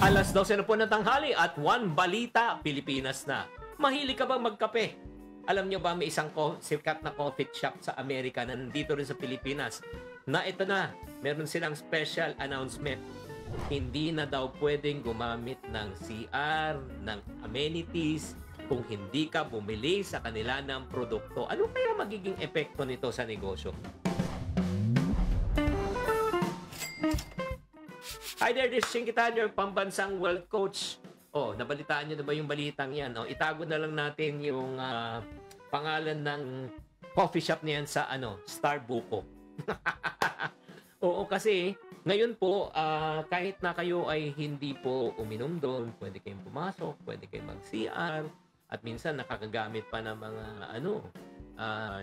Alas 12 na po ng tanghali at One Balita, Pilipinas na. Mahilig ka bang magkape? Alam nyo ba may isang sikat na coffee shop sa Amerika na nandito rin sa Pilipinas na ito na, meron silang special announcement. Hindi na daw pwedeng gumamit ng CR, ng amenities, kung hindi ka bumili sa kanila ng produkto. Ano kaya magiging epekto nito sa negosyo? Hi there, this is Shinkitan, your pambansang wealth coach. Oh, nabalitaan nyo na ba yung balitang yan? Oh, itago na lang natin yung pangalan ng coffee shop niyan sa Starbucks. Oo, kasi ngayon po, kahit na kayo ay hindi po uminom doon, pwede kayong pumasok, pwede kayong mag-CR, at minsan nakakagamit pa ng mga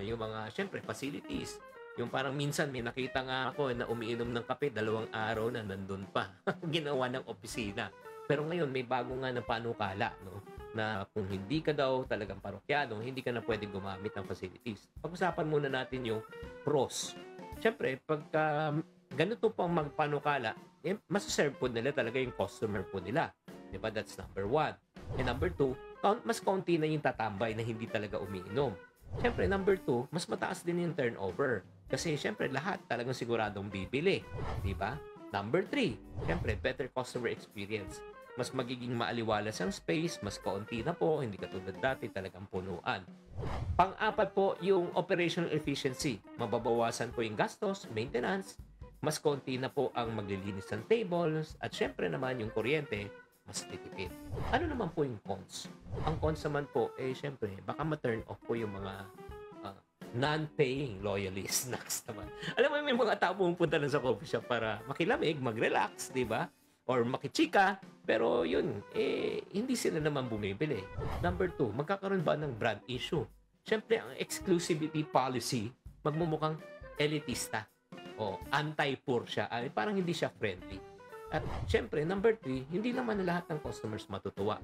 yung mga, syempre, facilities. Yung parang minsan may nakita nga ako na umiinom ng kape 2 araw na nandun pa. Ginawa ng opisina. Pero ngayon may bago nga na panukala, no? Na kung hindi ka daw talagang parokyano, hindi ka na pwedeng gumamit ng facilities. Pag-usapan muna natin yung pros. Siyempre, pagka ganito pang magpanukala, masaserve po nila talaga yung customer po nila. Diba? That's number 1. And number 2, mas kaunti na yung tatambay na hindi talaga umiinom. Siyempre, number 2, mas mataas din yung turnover. Kasi, siyempre, lahat talagang siguradong bibili. Diba? Number 3, siyempre, better customer experience. Mas magiging maaliwalas ang space, mas kaunti na po, hindi katulad dati talagang punuan. Pang-apat po, yung operational efficiency. Mababawasan po yung gastos, maintenance, mas kaunti na po ang maglilinis ng tables, at siyempre naman yung kuryente, mas titipid. Ano naman po yung cons? Ang cons naman po, siyempre, baka ma-turn off po yung mga non-paying loyalists. Next naman. Alam mo, may mga tao pumunta lang sa coffee shop para makilamig, mag-relax, di ba? Or makichika. Pero yun, hindi sila naman bumibili. Number 2, magkakaroon ba ng brand issue? Siyempre, ang exclusivity policy, magmumukhang elitista. O anti-poor siya. Parang hindi siya friendly. At siyempre, number 3, hindi naman lahat ng customers matutuwa.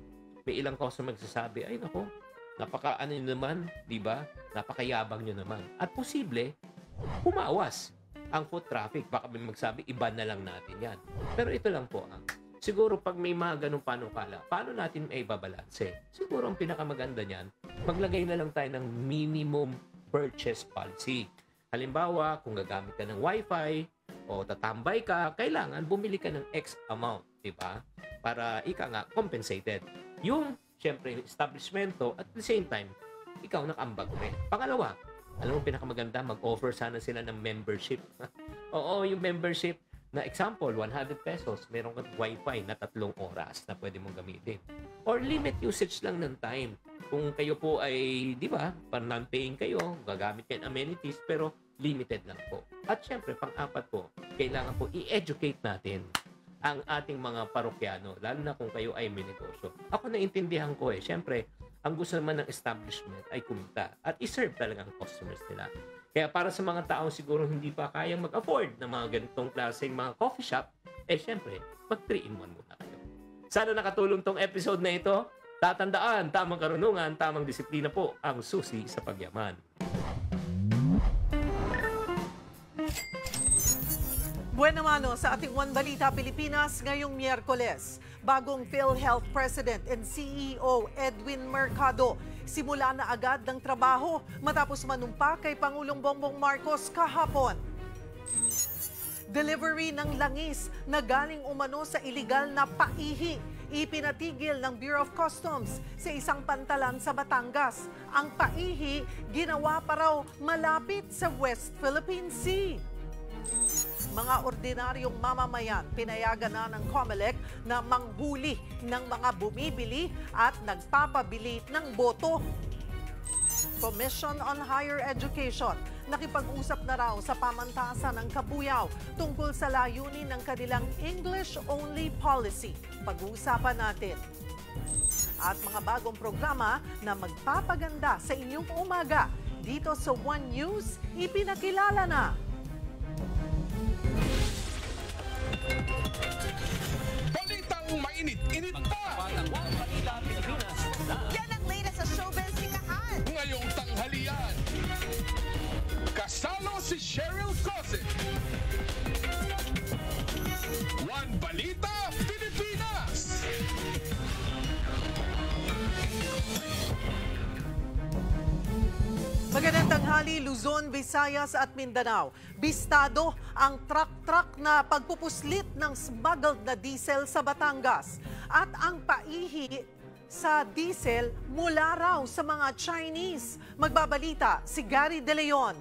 May ilang customer nagsasabi, ay nako, napaka-ano nyo naman, di ba? Napakayabang nyo naman. At posible, humawas ang foot traffic. Baka may magsabi, iba na lang natin yan. Pero ito lang po siguro pag may mga ganung panukala, paano natin may babalanse? Siguro ang pinakamaganda niyan, maglagay na lang tayo ng minimum purchase policy. Halimbawa, kung gagamit ka ng wifi o tatambay ka, kailangan bumili ka ng X amount, di ba? Para compensated. Yung, syempre, establishmento, at the same time, ikaw nakambag rin. Pangalawa, alam mo, pinakamaganda, mag-offer sana sila ng membership. Oo, yung membership, na example, 100 pesos, meron kang wifi na 3 oras na pwede mong gamitin. Or limit usage lang ng time. Kung kayo po ay, di ba, parang non-paying kayo, gagamit kayo ng amenities, pero limited lang po. At syempre, pang-apat po, kailangan po i-educate natin ang ating mga parokyano, lalo na kung kayo ay may negosyo. Ako naintindihan ko syempre, ang gusto naman ng establishment ay kumita at i-serve talaga ang customers nila. Kaya para sa mga taong siguro hindi pa kayang mag-afford ng mga ganitong klaseng mga coffee shop, syempre, mag 3-in-1 muna kayo. Sana nakatulong tong episode na ito. Tatandaan, tamang karunungan, tamang disiplina po ang susi sa pagyaman. Buena mano sa ating One Balita Pilipinas ngayong Miyerkules. Bagong PhilHealth President and CEO Edwin Mercado simula na agad ng trabaho matapos manumpa kay Pangulong Bongbong Marcos kahapon. Delivery ng langis na galing umano sa iligal na paihi. Ipinatigil ng Bureau of Customs sa isang pantalan sa Batangas. Ang paihi ginawa pa raw malapit sa West Philippine Sea. Mga ordinaryong mamamayan, pinayagan na ng COMELEC na manghuli ng mga bumibili at nagpapabili ng boto. Commission on Higher Education, nakipag-usap na raw sa pamantasan ng Kabuyao tungkol sa layunin ng kanilang English-only policy. Pag-uusapan natin. At mga bagong programa na magpapaganda sa inyong umaga. Dito sa One News, ipinakilala na. Balitang mainit-init pa! Yan ang latest sa showbiz sikahan. Ngayong tanghalian, kasalo si Cheryl Cosset. One Balita Pilipinas! Luzon, Visayas at Mindanao. Bistado ang truck-truck na pagpupuslit ng smuggled na diesel sa Batangas. At ang paihi sa diesel mula raw sa mga Chinese. Magbabalita si Gary De Leon.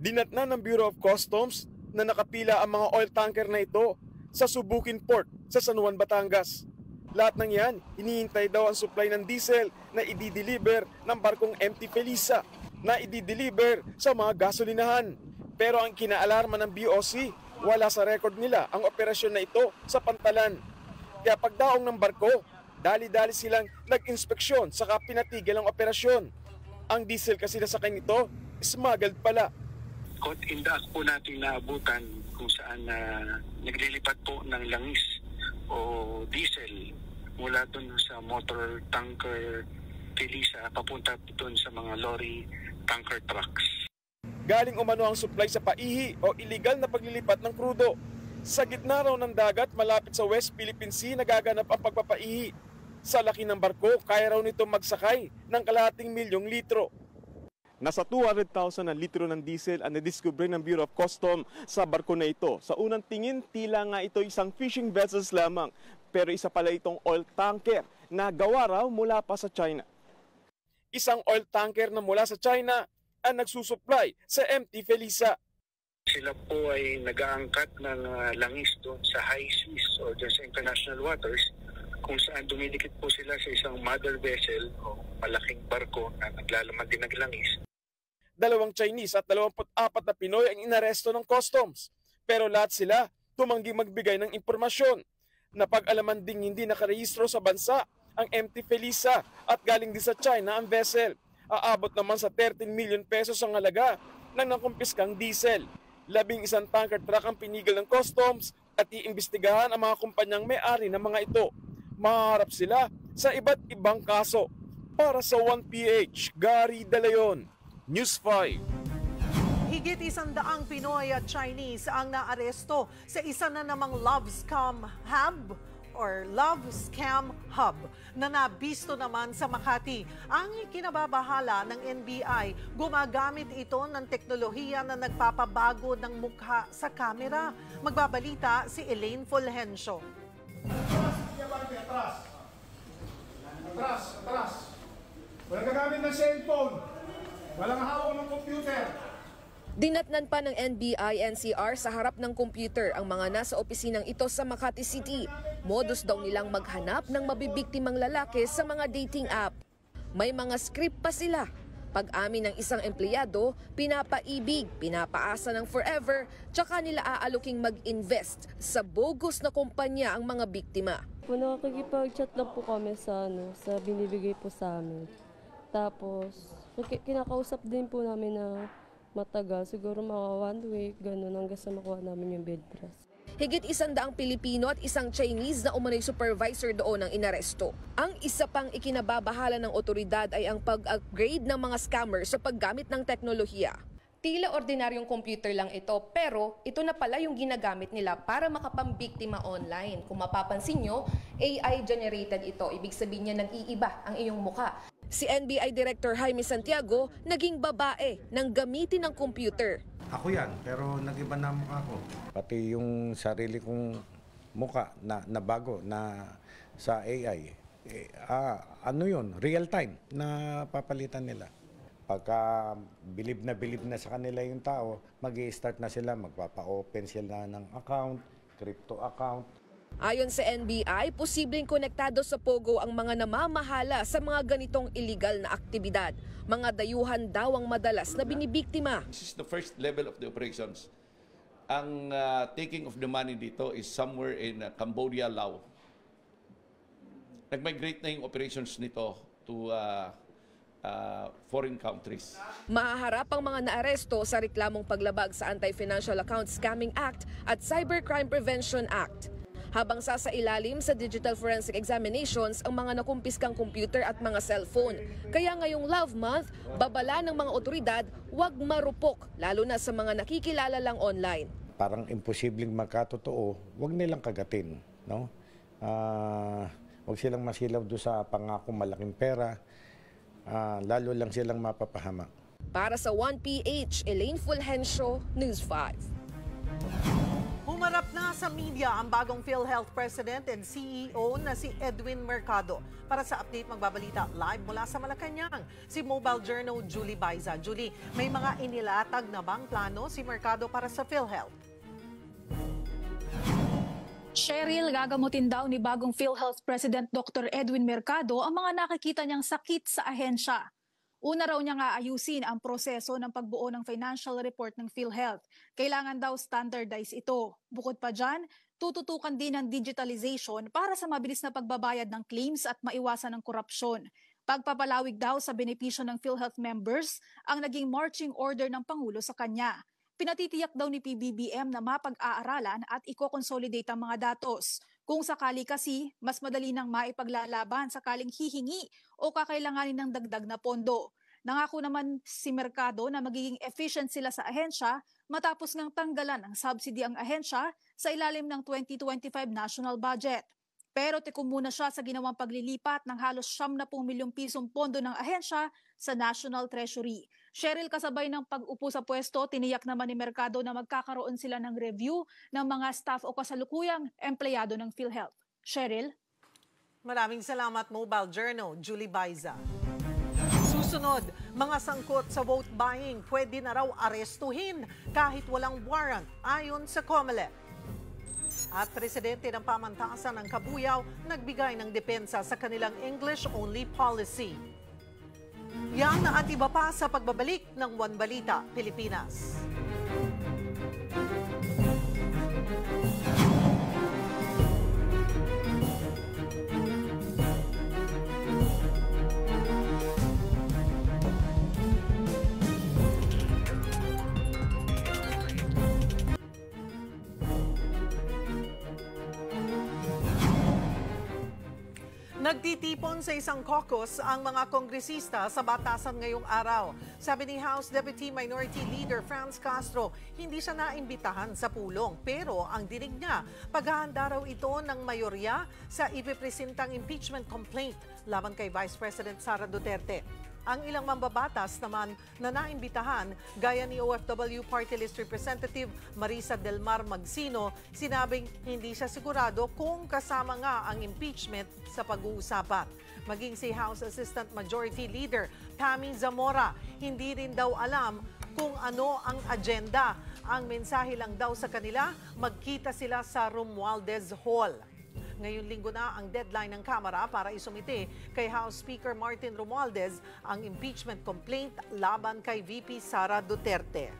Dinatnan ng Bureau of Customs na nakapila ang mga oil tanker na ito sa Subukin Port sa San Juan, Batangas. Lahat ng yan, hinihintay daw ang supply ng diesel na i-deliver ng barkong MT Felisa na i-deliver sa mga gasolinahan. Pero ang kinaalarma ng BOC, wala sa record nila ang operasyon na ito sa Pantalan. Kaya pagdaong ng barko, dali-dali silang nag-inspeksyon saka pinatigil ang operasyon. Ang diesel kasi na sakay nito, smuggled pala. Caught in the act po natin naabutan kung saan naglilipat po ng langis o diesel mula dun sa motor tanker Felisa papunta dun sa mga lorry tanker trucks. Galing umano ang supply sa paihi o iligal na paglilipat ng krudo. Sa gitna raw ng dagat malapit sa West Philippine Sea nagaganap ang pagpapaihi. Sa laki ng barko, kaya raw nito magsakay ng 250,000 litro. Nasa 200,000 na litro ng diesel ang nadiskubre ng Bureau of Customs sa barko na ito. Sa unang tingin, tila nga ito isang fishing vessels lamang. Pero isa pala itong oil tanker na gawa raw mula pa sa China. Isang oil tanker na mula sa China ang nagsusupply sa MT Felisa. Sila po ay nag-aangkat ng langis doon sa high seas o doon sa international waters kung saan dumilikit po sila sa isang mother vessel o malaking barko na naglalaman din ng langis. 2 Chinese at 24 na Pinoy ang inaresto ng customs. Pero lahat sila tumanggi magbigay ng impormasyon. Napag-alaman ding hindi nakarehistro sa bansa ang MT Felisa at galing din sa China ang vessel. Aabot naman sa 13 million pesos ang halaga ng nakumpiskang diesel. 11 tanker truck ang pinigil ng customs at iimbestigahan ang mga kumpanyang may-ari ng mga ito. Maharap sila sa iba't ibang kaso. Para sa 1PH, Gary De Leon, News 5. Higit 100 Pinoy at Chinese ang naaresto sa isa na namang love scam hub na nabisto naman sa Makati. Ang ikinababahala ng NBI, gumagamit ito ng teknolohiya na nagpapabago ng mukha sa kamera. Magbabalita si Elaine Fulgencio. Atras. Walang gagamit ng cellphone. Walang hawak ng computer. Dinatnan pa ng NBI-NCR sa harap ng computer ang mga nasa opisinang ito sa Makati City. Modus daw nilang maghanap ng mabibiktimang lalaki sa mga dating app. May mga script pa sila. Pag-amin ng isang empleyado, pinapaibig, pinapaasa ng forever, tsaka nila aaluking mag-invest sa bogus na kumpanya ang mga biktima. Nakikipag-chat lang po kami sa binibigay po sa amin. Tapos, kinakausap din po namin na matagal, siguro mga 1 week, gano'n, hanggang sa makuha namin yung bed rest. Higit 100 Pilipino at isang Chinese na umano'y supervisor doon ang inaresto. Ang isa pang ikinababahala ng otoridad ay ang pag-upgrade ng mga scammers sa paggamit ng teknolohiya. Tila ordinaryong computer lang ito, pero ito na pala yung ginagamit nila para makapambiktima online. Kung mapapansin nyo, AI-generated ito. Ibig sabihin niya nag-iiba ang iyong mukha. Si NBI Director Jaime Santiago naging babae nang gamitin ng computer. Ako yan, pero nag-iba na mukha ko. Pati yung sarili kong mukha na bago na sa AI, ano yun, real time na papalitan nila. Pagka bilib na sa kanila yung tao, mag-i-start na sila, magpapa-open sila ng account, crypto account. Ayon sa NBI, posibleng konektado sa Pogo ang mga namamahala sa mga ganitong illegal na aktibidad. Mga dayuhan daw ang madalas na binibiktima. This is the first level of the operations. Ang taking of the money dito is somewhere in Cambodia, Laos. Nag-migrate na yung operations nito to foreign countries. Mahaharap ang mga naaresto sa reklamong paglabag sa Anti-Financial Account Scamming Act at Cybercrime Prevention Act. Habang sasailalim sa digital forensic examinations ang mga nakumpiskang computer at mga cellphone. Kaya ngayong Love Month, babala ng mga otoridad, huwag marupok, lalo na sa mga nakikilala lang online. Parang imposibleng magkatotoo, huwag nilang kagatin. No? Huwag silang masilaw doon sa pangako malaking pera, lalo lang silang mapapahamak. Para sa 1PH, Elaine Fulgencio, News 5. Humarap na sa media ang bagong PhilHealth President and CEO na si Edwin Mercado. Para sa update, magbabalita live mula sa Malacanang, si Mobile Journal Julie Baiza. Julie, may mga inilatag na bang plano si Mercado para sa PhilHealth? Cheryl, gagamutin daw ni bagong PhilHealth President Dr. Edwin Mercado ang mga nakikita niyang sakit sa ahensya. Una raw niya nga ayusin ang proseso ng pagbuo ng financial report ng PhilHealth. Kailangan daw standardize ito. Bukod pa dyan, tututukan din ng digitalization para sa mabilis na pagbabayad ng claims at maiwasan ng korupsyon. Pagpapalawig daw sa benepisyo ng PhilHealth members ang naging marching order ng Pangulo sa kanya. Pinatitiyak daw ni PBBM na mapag-aaralan at i-consolidate ang mga datos. Kung sakali kasi, mas madali nang maipaglalaban sakaling hihingi o kakailanganin ng dagdag na pondo. Nangako naman si Mercado na magiging efficient sila sa ahensya matapos ngang tanggalan ng subsidy ang ahensya sa ilalim ng 2025 national budget. Pero tikom muna siya sa ginawang paglilipat ng halos 70 milyong pisong pondo ng ahensya sa National Treasury. Cheryl, kasabay ng pag-upo sa pwesto, tiniyak naman ni Mercado na magkakaroon sila ng review ng mga staff o kasalukuyang empleyado ng PhilHealth. Cheryl? Maraming salamat, Mobile Journal Julie Baiza. Susunod, mga sangkot sa vote buying pwede na raw arestuhin kahit walang warrant ayon sa COMELEC. At presidente ng pamantasan ng Kabuyao nagbigay ng depensa sa kanilang English-only policy. Yan at iba pa sa pagbabalik ng One Balita, Pilipinas. Nagtitipon sa isang caucus ang mga kongresista sa batasan ngayong araw. Sabi ni House Deputy Minority Leader Franz Castro, hindi siya naimbitahan sa pulong. Pero ang dinig niya, paghahanda raw ito ng mayorya sa ipipresentang impeachment complaint laban kay Vice President Sara Duterte. Ang ilang mambabatas naman na naimbitahan, gaya ni OFW Party List Representative Marisa Del Mar Magsino, sinabing hindi siya sigurado kung kasama nga ang impeachment sa pag-uusapan. Maging si House Assistant Majority Leader Tammy Zamora, hindi rin daw alam kung ano ang agenda. Ang mensahe lang daw sa kanila, magkita sila sa Romualdez Hall. Ngayong linggo na ang deadline ng Kamara para isumite kay House Speaker Martin Romualdez ang impeachment complaint laban kay VP Sara Duterte.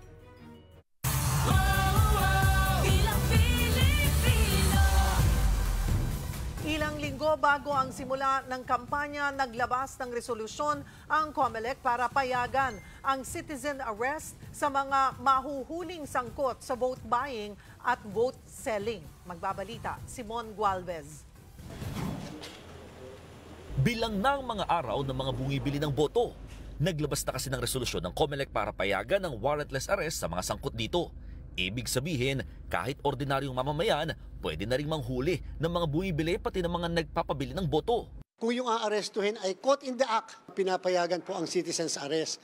Ilang linggo bago ang simula ng kampanya, naglabas ng resolusyon ang COMELEC para payagan ang citizen arrest sa mga mahuhuling sangkot sa vote buying at vote selling. Magbabalita, Simon Gualvez. Bilang ng mga araw ng mga bumibili ng boto, naglabas na kasi ng resolusyon ng COMELEC para payagan ang warrantless arrest sa mga sangkot dito. Ibig sabihin, kahit ordinaryong mamamayan, pwede na rin manghuli ng mga bumibili pati ng mga nagpapabili ng boto. Kung yung aarestuhin ay caught in the act, pinapayagan po ang citizen's arrest.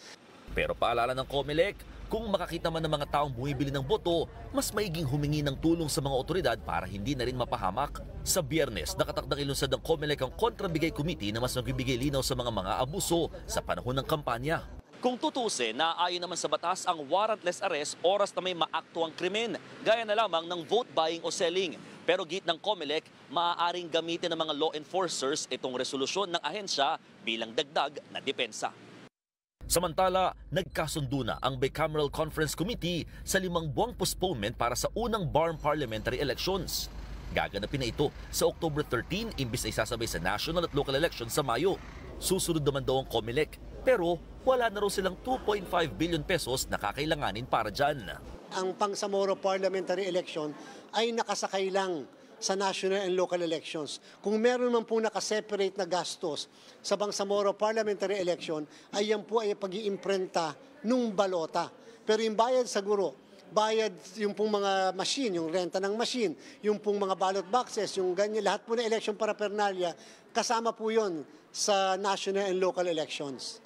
Pero paalala ng COMELEC, kung makakita man ng mga taong bumibili ng boto, mas maiging humingi ng tulong sa mga otoridad para hindi na rin mapahamak. Sa Biyernes, nakatakdang ilunsad ng COMELEC ang Kontrabigay Committee na mas magbibigay linaw sa mga abuso sa panahon ng kampanya. Kung tutusin, naaayon naman sa batas ang warrantless arrest oras na may maaktuang krimen, gaya na lamang ng vote buying o selling. Pero git ng COMELEC, maaaring gamitin ng mga law enforcers itong resolusyon ng ahensya bilang dagdag na depensa. Samantala, nagkasundo na ang Bicameral Conference Committee sa 5 buwang postponement para sa unang BARM parliamentary elections. Gaganapin na ito sa October 13 imbis na isasabay sa national at local elections sa Mayo. Susunod naman daw ang COMELEC, pero wala na raw silang 2.5 billion pesos na kakailanganin para dyan. Ang Bangsamoro parliamentary election ay nakasakay lang sa national and local elections. Kung meron man po nakaseparate na gastos sa Bangsamoro parliamentary election, ay yan po ay pag-iimprenta nung balota. Pero yung bayad sa guro, bayad yung pong mga machine, yung renta ng machine, yung pong mga ballot boxes, yung ganyan, lahat po na election paraphernalia, kasama po yon sa national and local elections.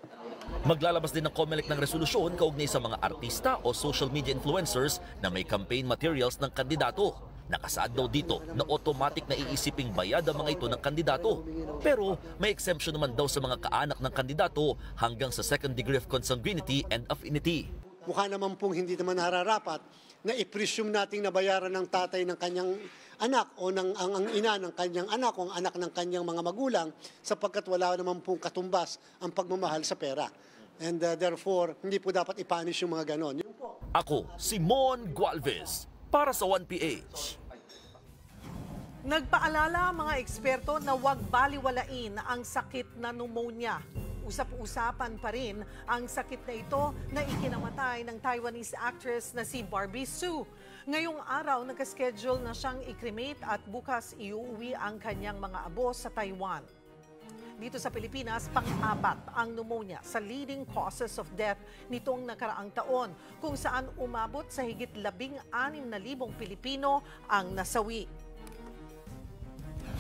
Maglalabas din ng COMELEC ng resolusyon kaugnay sa mga artista o social media influencers na may campaign materials ng kandidato. Nakasaad daw dito na automatic na iisiping bayad ang mga ito ng kandidato. Pero may exemption naman daw sa mga kaanak ng kandidato hanggang sa second degree of consanguinity and affinity. Mukha naman pong hindi naman nararapat na i-presume nating nabayaran ng tatay ng kanyang anak o ang ina ng kanyang anak o ang anak ng kanyang mga magulang sapagkat wala naman pong katumbas ang pagmamahal sa pera. And therefore, hindi po dapat ipanish yung mga ganon. Ako, Simon Gualvez, para sa 1PH. Nagpaalala mga eksperto na huwag baliwalain ang sakit na pneumonia. Usap-usapan pa rin ang sakit na ito na ikinamatay ng Taiwanese actress na si Barbie Hsu. Ngayong araw, nag-schedule na siyang i-cremate at bukas iuwi ang kanyang mga abo sa Taiwan. Dito sa Pilipinas, pang-apat ang pneumonia sa leading causes of death nitong nakaraang taon, kung saan umabot sa higit 16,000 Pilipino ang nasawi.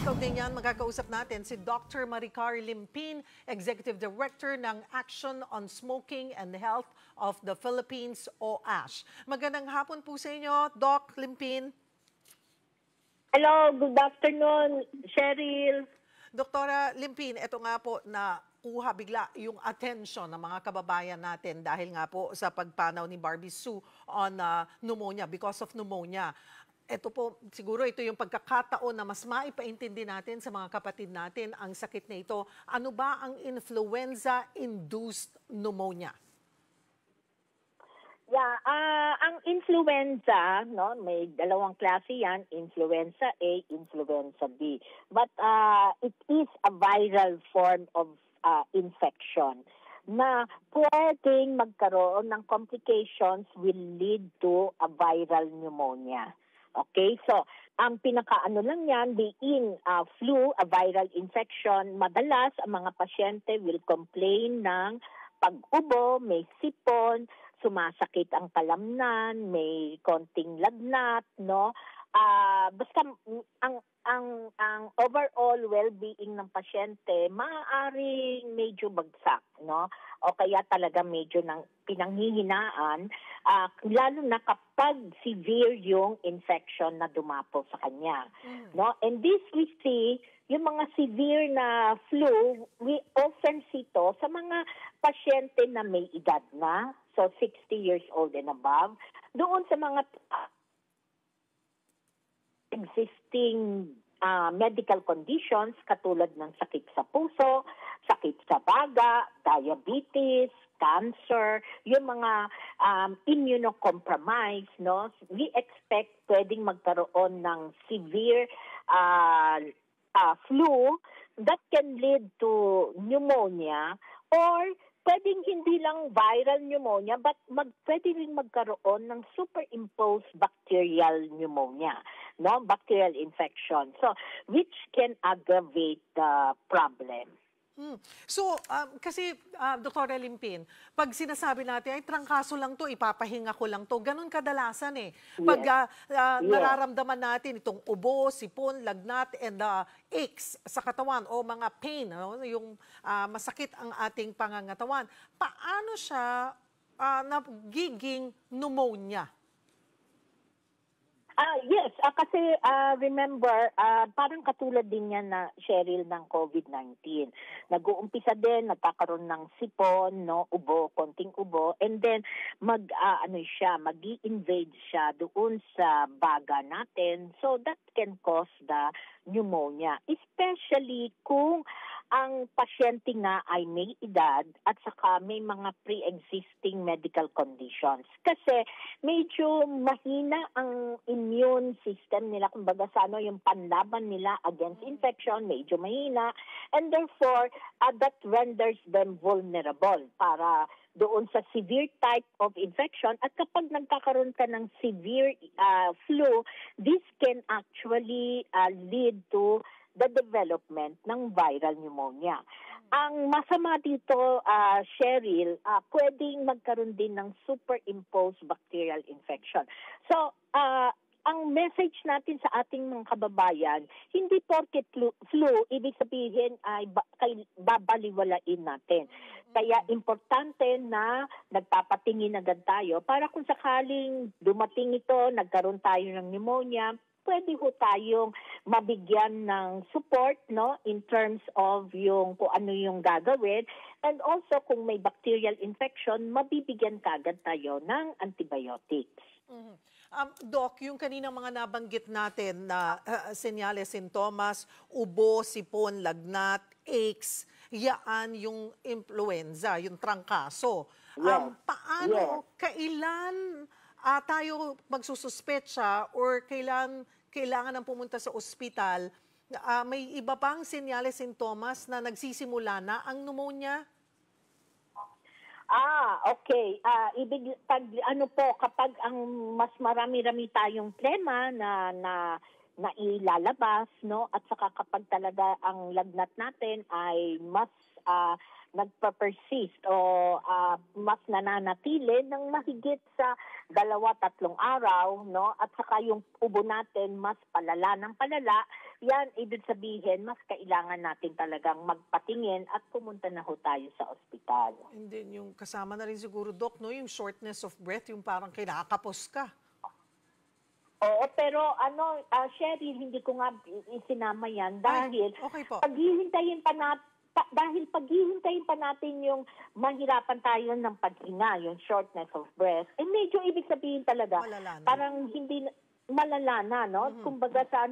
Kaugnay niyan, magkakausap natin si Dr. Maricar Limpin, Executive Director ng Action on Smoking and Health of the Philippines o ASH. Magandang hapon po sa inyo, Doc Limpin. Hello, good afternoon, Cheryl. Doktora Limpin, ito nga po na kuha bigla yung attention ng mga kababayan natin dahil nga po sa pagpanaw ni Barbie Hsu on pneumonia, because of pneumonia. Ito po, siguro ito yung pagkakataon na mas maipaintindi natin sa mga kapatid natin ang sakit na ito. Ano ba ang influenza-induced pneumonia? Yeah, ang influenza, no, may dalawang klase yan, influenza A, influenza B. But it is a viral form of infection na pwedeng magkaroon ng complications will lead to a viral pneumonia. Okay, so ang pinakaano lang yan, being flu, a viral infection, madalas ang mga pasyente will complain ng pag-ubo, may sipon, sumasakit ang kalamnan, may konting lagnat, no? Basta ang overall well-being ng pasyente maaaring medyo bagsak, no? O kaya talaga medyo pinanghihinaan, lalo na kapag severe yung infection na dumapo sa kanya, no? And this we see, yung mga severe na flu, we often see to sa mga pasyente na may edad na, so 60 years old and above, doon sa mga existing medical conditions katulad ng sakit sa puso, sakit sa baga, diabetes, cancer, yung mga immunocompromised, no? We expect pwedeng magkaroon ng severe flu that can lead to pneumonia, or pwedeng hindi lang viral pneumonia but pwede rin magkaroon ng superimposed bacterial pneumonia, no, bacterial infection, so which can aggravate the problem. So, kasi, Dr. Limpin, pag sinasabi natin, ay trangkaso lang to, ipapahinga ko lang to, ganun kadalasan eh. Pag nararamdaman natin itong ubo, sipon, lagnat, and aches sa katawan o mga pain, no? Yung masakit ang ating pangangatawan, paano siya nagiging pneumonia? Yes, kasi remember, parang katulad din yan na Cheryl ng COVID-19. Nag-uumpisa din, nagkakaroon ng sipon, no, ubo, konting ubo, and then mag-i-invade siya doon sa baga natin. So that can cause the pneumonia, especially kung ang pasyente nga ay may edad at saka may mga pre-existing medical conditions. Kasi medyo mahina ang immune system nila, kumbaga sa yung panlaban nila against infection, medyo mahina, and therefore that renders them vulnerable para doon sa severe type of infection. At kapag nagkakaroon ka ng severe flu, this can actually lead to the development ng viral pneumonia. Ang masama dito, Cheryl, pwedeng magkaroon din ng superimposed bacterial infection. So, ang message natin sa ating mga kababayan, hindi porket flu, ibig sabihin ay babaliwalain natin. Kaya importante na nagpapatingin agad tayo para kung sakaling dumating ito, nagkaroon tayo ng pneumonia, pwede ho tayong mabigyan ng support, no, in terms of yung kung ano yung gagawin, and also kung may bacterial infection, mabibigyan kagad tayo ng antibiotics. Doc, yung kanina mga nabanggit natin na senyales, sintomas, ubo, sipon, lagnat, aches, yaan yung influenza, yung trangkaso. Paano, kailan tayo magsususpecha or kailangan ng pumunta sa ospital? May iba pang senyales, sintomas na nagsisimula na ang pneumonia? Okay. Kapag ang mas marami-rami tayong plema na ilalabas, no, at saka kapag talaga ang lagnat natin ay mas nagpa-persist o mas nananatili ng mahigit sa 2-3 araw, no, at saka yung ubo natin mas palala ng palala, yan ibig sabihin mas kailangan natin talagang magpatingin at pumunta na ho tayo sa ospital. And then yung kasama na rin siguro, Doc, no, yung shortness of breath, yung parang kinakapos ka. Oo, pero Cheryl, hindi ko nga isinama yan dahil paghihintayin pa natin yung mahirapan tayo ng paghinga, yung shortness of breath, medyo ibig sabihin talaga, parang hindi malala na, no? Kumbaga sa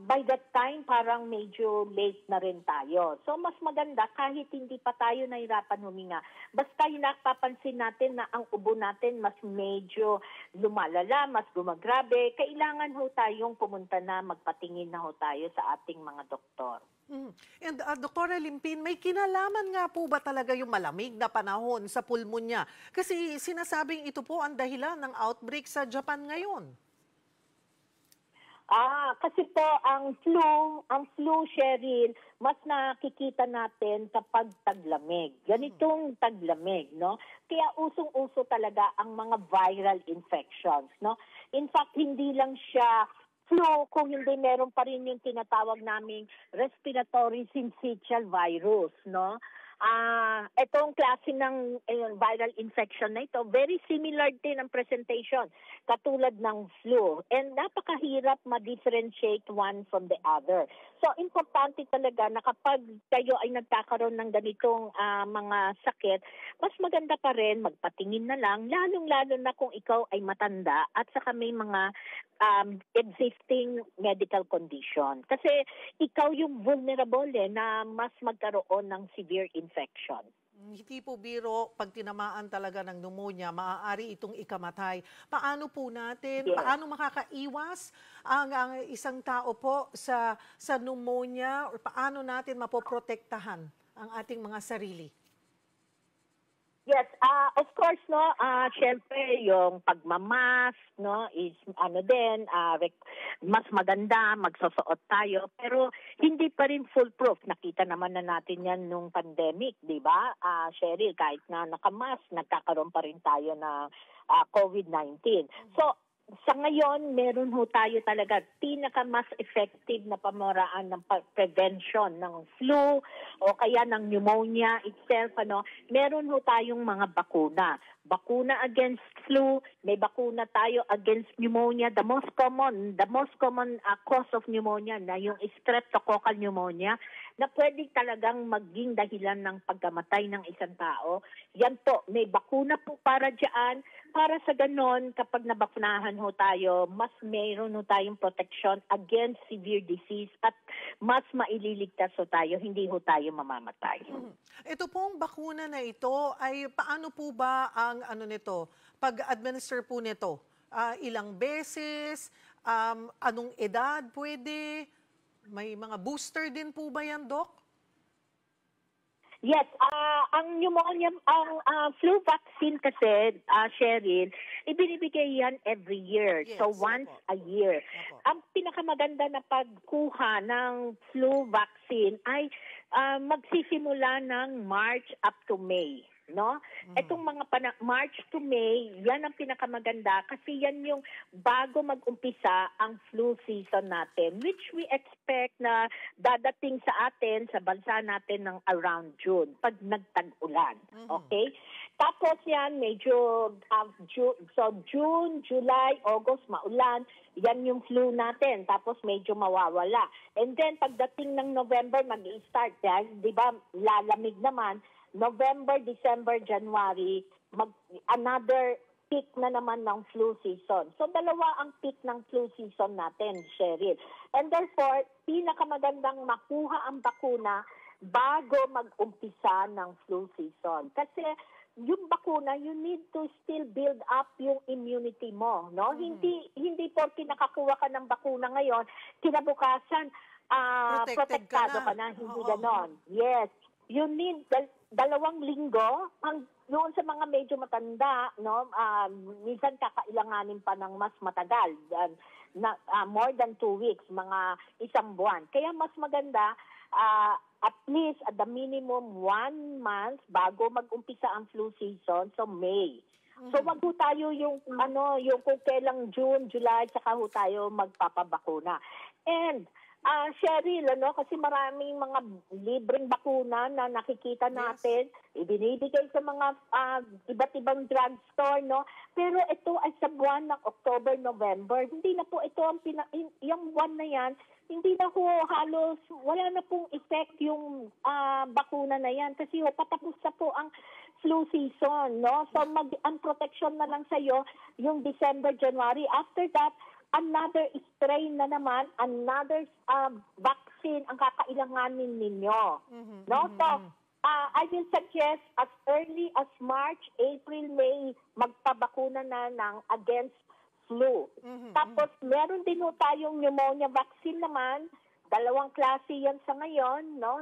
by that time, parang medyo late na rin tayo. So, mas maganda kahit hindi pa tayo nahirapan huminga. Basta yung napapansin natin na ang ubo natin mas medyo lumalala, mas gumagrabe, kailangan ho tayong pumunta na, magpatingin na ho tayo sa ating mga doktor. And Dr. Limpin, may kinalaman nga po ba talaga yung malamig na panahon sa pulmonya? Kasi sinasabing ito po ang dahilan ng outbreak sa Japan ngayon. Kasi po ang flu, Cheryl, mas nakikita natin kapag taglamig. Ganitong taglamig, no? Kaya usong-uso talaga ang mga viral infections, no? In fact, hindi lang siya flu kung hindi meron pa rin yung tinatawag naming respiratory syncytial virus, no? Itong klase ng viral infection na ito, very similar din ang presentation, katulad ng flu. And napakahirap ma-differentiate one from the other. So, importante talaga na kapag kayo ay nagkakaroon ng ganitong mga sakit, mas maganda pa rin magpatingin na lang, lalong-lalo na kung ikaw ay matanda at saka may mga existing medical condition. Kasi ikaw yung vulnerable na mas magkaroon ng severe infection. Hindi po biro, pag tinamaan talaga ng pneumonia, maaari itong ikamatay. Paano po natin, paano makakaiwas ang isang tao po sa pneumonia, or paano natin mapoprotektahan ang ating mga sarili? Yes, of course, no, syempre yung pagmamask, no, is mas maganda, magsusuot tayo, pero hindi pa rin foolproof. Nakita naman na natin yan nung pandemic, di ba? Cheryl, kahit na nakamask, nagkakaroon pa rin tayo ng COVID-19. So, sa ngayon, meron ho tayo talaga pinaka-mas effective na pamaraan ng prevention ng flu o kaya ng pneumonia itself. Meron ho tayong mga bakuna. Bakuna against flu, may bakuna tayo against pneumonia. The most common cause of pneumonia na yung streptococcal pneumonia na pwede talagang maging dahilan ng pagkamatay ng isang tao. Yan po, may bakuna po para dyan. Para sa ganon, kapag nabakunahan ho tayo, mas mayroon ho tayong protection against severe disease at mas maililigtas ho tayo, hindi ho tayo mamamatay. Ito pong bakuna na ito, ay paano po ba ang pag-administer po nito? Ilang beses? Anong edad pwede? May mga booster din po ba yan, Doc? Yes, ang pneumonia, ang flu vaccine kasi, Cheryl, ibinibigay yan every year. Yes, so once a year. Ang pinakamaganda na pagkuha ng flu vaccine ay magsisimula ng March up to May. no? Itong mga March to May, yan ang pinakamaganda kasi yan yung bago mag-umpisa ang flu season natin, which we expect na dadating sa atin, sa bansa natin ng around June, pag nagtag-ulan. Okay? Tapos yan, medyo June, July, August, maulan. Yan yung flu natin. Tapos medyo mawawala. And then pagdating ng November, mag-i-start yan. Di ba, lalamig naman. November, December, January, another peak na naman ng flu season. So dalawa ang peak ng flu season natin, Cheryl. And therefore, pinakamagandang makuha ang bakuna bago mag-umpisa ng flu season. Kasi yung bakuna, you need to still build up yung immunity mo, no? Hindi porke nakakuha ka ng bakuna ngayon, kinabukasan protektado ka na. Hindi ganon. Yes. You need 2 linggo doon sa mga medyo matanda, no? Minsan kakailanganin pa ng mas matagal, more than 2 weeks, mga 1 buwan. Kaya mas maganda at least at the minimum 1 month bago mag-umpisa ang flu season, so May. So wag ho tayo yung kung kailang June, July, saka ho tayo magpapabakuna. And Cheryl, kasi maraming mga libreng bakuna na nakikita natin, ibinibigay sa mga iba't ibang drugstore, no? Pero ito ay sa buwan ng October, November. Hindi na po ito yung buwan na yan, hindi na ho halos, wala na pong effect yung bakuna na yan kasi patapos na po ang flu season, no? So ang protection na lang sa'yo yung December, January. After that, another strain na naman, another vaccine ang kakailanganin ninyo. No? So, I will suggest as early as March, April, May, magpabakuna na ng against flu. Tapos, meron din ho tayong pneumonia vaccine naman. 2 klase yan sa ngayon, no?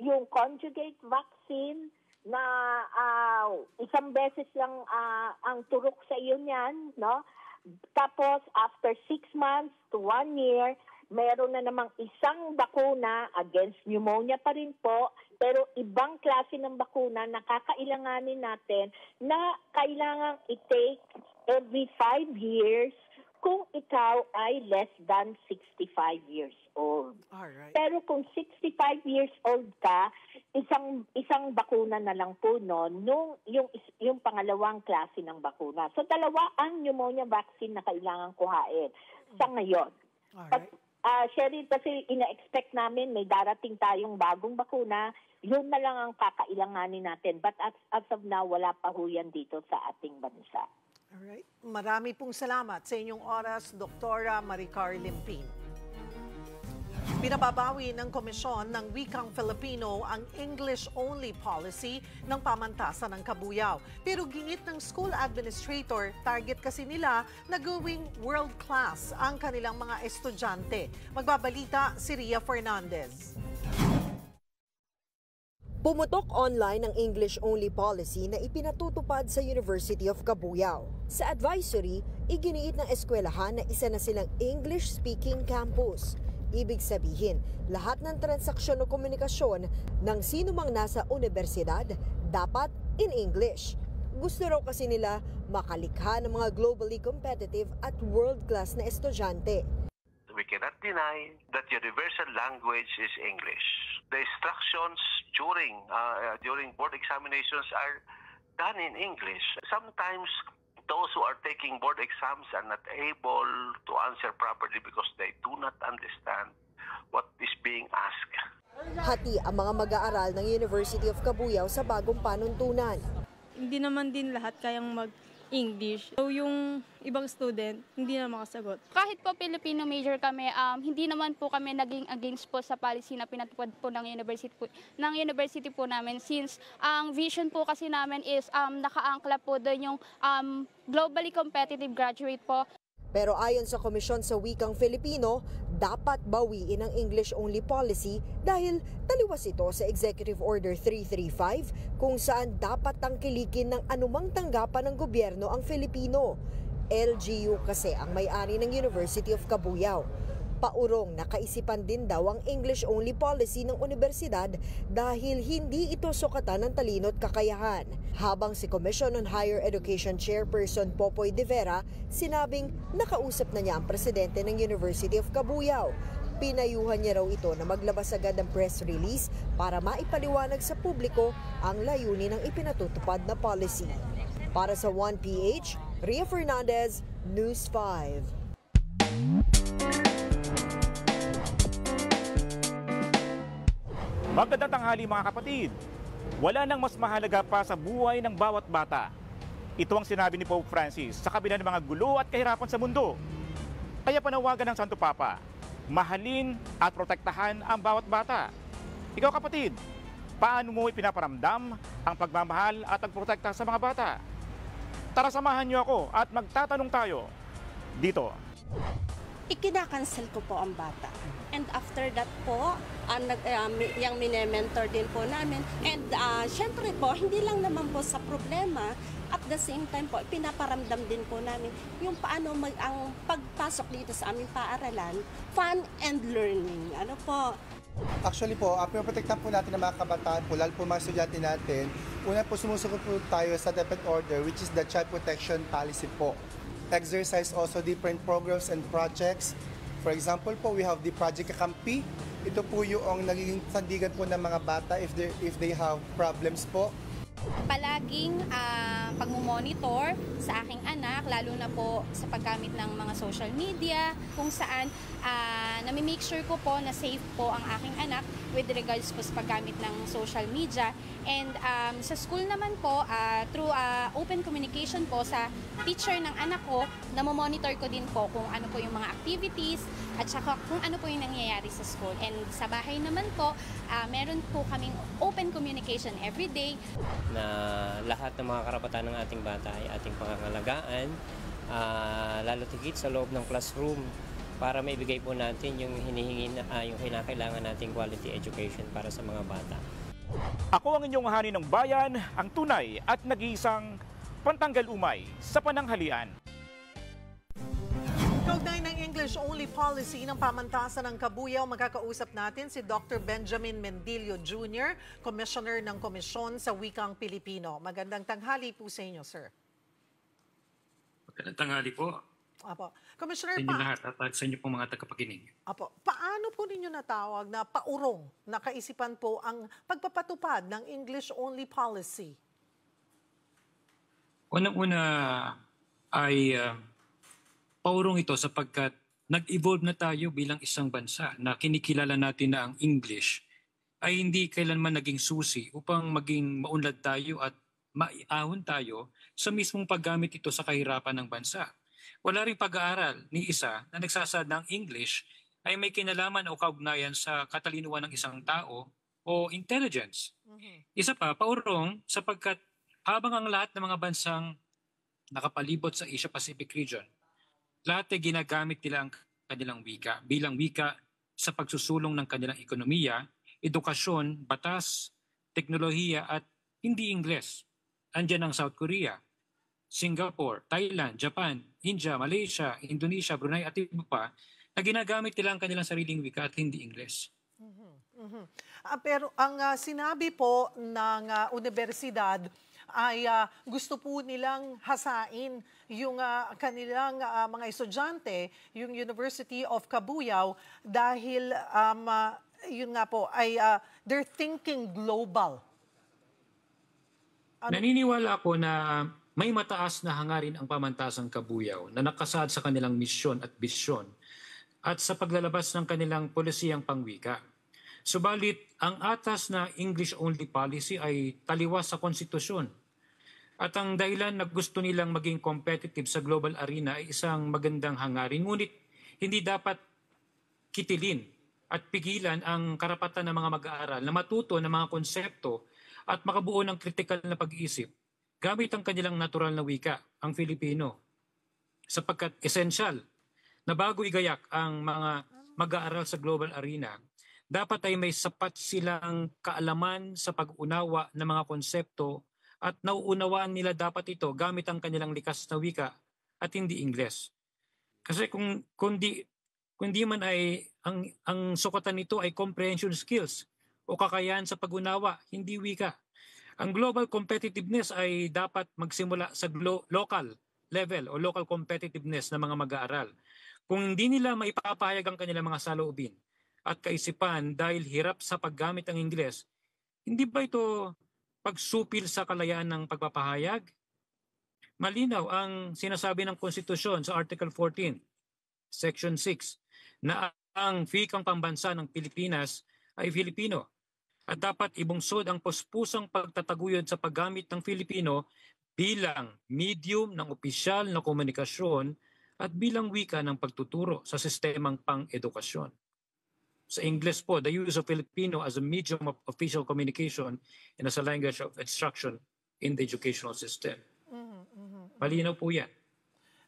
Yung conjugate vaccine na 1 beses lang ang turok sa iyo niyan, no? Tapos after 6 months to 1 year, meron na namang isang bakuna against pneumonia pa rin po, pero ibang klase ng bakuna na kakailanganin natin na kailangang i-take every 5 years kung ikaw ay less than 65 years old. Alright. Pero kung 65 years old ka, isang bakuna na lang po noon, yung pangalawang klase ng bakuna. So 2 ang pneumonia vaccine na kailangan kuhain sa ngayon. But, Cheryl, kasi ina-expect namin may darating tayong bagong bakuna, yun na lang ang kakailanganin natin. But as of now, wala pa ho yan dito sa ating bansa. Alright. Marami pong salamat sa inyong oras, Dr. Maricar Limpin. Pinababawi ng Komisyon ng Wikang Filipino ang English-only policy ng pamantasan ng Kabuyao. Pero giit ng school administrator, target kasi nila na gawing world-class ang kanilang mga estudyante. Magbabalita si Ria Fernandez. Pumutok online ang English-only policy na ipinatutupad sa University of Cabuyao. Sa advisory, iginiit ng eskwelahan na isa na silang English-speaking campus. Ibig sabihin, lahat ng transaksyon o komunikasyon ng sinumang nasa universidad dapat in English. Gusto raw kasi nila makalikha ng mga globally competitive at world-class na estudyante. We cannot deny that universal language is English. The instructions during board examinations are done in English. Sometimes those who are taking board exams are not able to answer properly because they do not understand what is being asked. Hati ang mga mag-aaral ng University of Cabuyao sa bagong panuntunan. Hindi naman din lahat kayang mag-English. So yung ibang student, hindi na makasagot. Kahit po Filipino major kami, hindi naman po kami naging against po sa policy na pinatupad po ng university po namin since ang vision po kasi namin is nakaangkla po doon yung globally competitive graduate po. Pero ayon sa Komisyon sa Wikang Filipino, dapat bawiin ang English-only policy dahil taliwas ito sa Executive Order 335 kung saan dapat tangkilikin ng anumang tanggapan ng gobyerno ang Filipino. LGU kasi ang may-ari ng University of Cabuyao. Paurong na kaisipan din daw ang English-only policy ng universidad dahil hindi ito sukatan ng talino at kakayahan. Habang si Commission on Higher Education Chairperson Popoy De Vera sinabing nakausap na niya ang presidente ng University of Cabuyao. Pinayuhan niya raw ito na maglabas agad ng press release para maipaliwanag sa publiko ang layunin ng ipinatutupad na policy. Para sa 1PH, Ria Fernandez, News 5. Magandang tanghali mga kapatid. Wala nang mas mahalaga pa sa buhay ng bawat bata. Ito ang sinabi ni Pope Francis sa kabila ng mga gulo at kahirapan sa mundo. Kaya panawagan ng Santo Papa, mahalin at protektahan ang bawat bata. Ikaw kapatid, paano mo ipinaparamdam ang pagmamahal at pagprotekta sa mga bata? Tara samahan niyo ako at magtatanong tayo dito. Ikinakancel ko po ang bata. And after that po, yung mine-mentor din po namin. And syempre po, hindi lang naman po sa problema, at the same time po, pinaparamdam din po namin yung paano ang pagpasok dito sa aming paaralan, fun and learning. Ano po? Actually po, pinoprotektahan po natin ang mga kabataan po, lalo po mga estudyante natin. Una po, sumusunod po tayo sa DepEd Order, which is the Child Protection Policy po. Exercise also different programs and projects. For example po, we have the Project Kakampi. Ito po yung nagiging sandigan po ng mga bata if they have problems po. Palaging pagmumonitor sa aking anak, lalo na po sa paggamit ng mga social media, kung saan nami-make sure ko po na safe po ang aking anak with regards po sa paggamit ng social media. And sa school naman po, through open communication po sa teacher ng anak ko, namomonitor ko din po kung ano po yung mga activities at saka kung ano po yung nangyayari sa school. And sa bahay naman po, meron po kaming open communication every day. Na lahat ng mga karapatan ng ating bata ay ating pangangalagaan, lalo tigit sa loob ng classroom para maibigay po natin yung yung kinakailangan nating quality education para sa mga bata. Ako ang inyong hari ng bayan, ang tunay at nag-iisang pantanggal umay sa pananghalian. Kaugnay ng English-only policy ng pamantasan ng Cabuyao, magkakausap natin si Dr. Benjamin Mendillo Jr., Commissioner ng Komisyon sa Wikang Pilipino. Magandang tanghali po sa inyo, sir. Magandang tanghali po. Apo. Commissioner, sa inyo lahat at sa inyo pong mga tagapakinig. Apo. Paano po ninyo natawag na paurong na kaisipan po ang pagpapatupad ng English-only policy? Unang-una ay paurong ito sapagkat nag-evolve na tayo bilang isang bansa na kinikilala natin na ang English ay hindi kailanman naging susi upang maging maunlad tayo at maiahon tayo sa mismong paggamit ito sa kahirapan ng bansa. Wala ring pag-aaral ni isa na nagsasad ng English ay may kinalaman o kaugnayan sa katalinuhan ng isang tao o intelligence. Isa pa, paurong sapagkat habang ang lahat ng mga bansang nakapalibot sa Asia-Pacific region, lahat ay ginagamit nila ang kanilang wika bilang wika sa pagsusulong ng kanilang ekonomiya, edukasyon, batas, teknolohiya at hindi Ingles. Andiyan ang South Korea, Singapore, Thailand, Japan, India, Malaysia, Indonesia, Brunei at iba pa na ginagamit nila ang kanilang sariling wika at hindi Ingles. Pero ang sinabi po ng universidad ay gusto po nilang hasain yung kanilang mga estudyante, yung University of Cabuyao, dahil yun nga po, ay they're thinking global. Naniniwala ako na may mataas na hangarin ang pamantasang Cabuyao na nakasad sa kanilang misyon at bisyon at sa paglalabas ng kanilang polisiyang pangwika. Subalit, ang atas na English-only policy ay taliwas sa konstitusyon. At ang dahilan na gusto nilang maging competitive sa global arena ay isang magandang hangarin. Ngunit hindi dapat kitilin at pigilan ang karapatan ng mga mag-aaral na matuto ng mga konsepto at makabuo ng kritikal na pag-iisip gamit ang kanilang natural na wika, ang Filipino. Sapagkat esensyal na bago igayak ang mga mag-aaral sa global arena, dapat ay may sapat silang kaalaman sa pag-unawa ng mga konsepto at nauunawaan nila dapat ito gamit ang kanilang likas na wika at hindi Ingles. Kasi kung kundi man ay ang sukatan nito ay comprehension skills o kakayahan sa pag-unawa, hindi wika. Ang global competitiveness ay dapat magsimula sa local level o local competitiveness ng mga mag-aaral. Kung hindi nila maipapahayag ang kanilang mga saloobin at kaisipan dahil hirap sa paggamit ng Ingles, hindi ba ito pagsupil sa kalayaan ng pagpapahayag? Malinaw ang sinasabi ng Konstitusyon sa Article 14, Section 6, na ang wikang pambansa ng Pilipinas ay Filipino at dapat ibungsod ang puspusang pagtataguyod sa paggamit ng Filipino bilang medium ng opisyal na komunikasyon at bilang wika ng pagtuturo sa sistemang pang-edukasyon. Sa English po, the use of Filipino as a medium of official communication and as a language of instruction in the educational system. Malinaw po yan.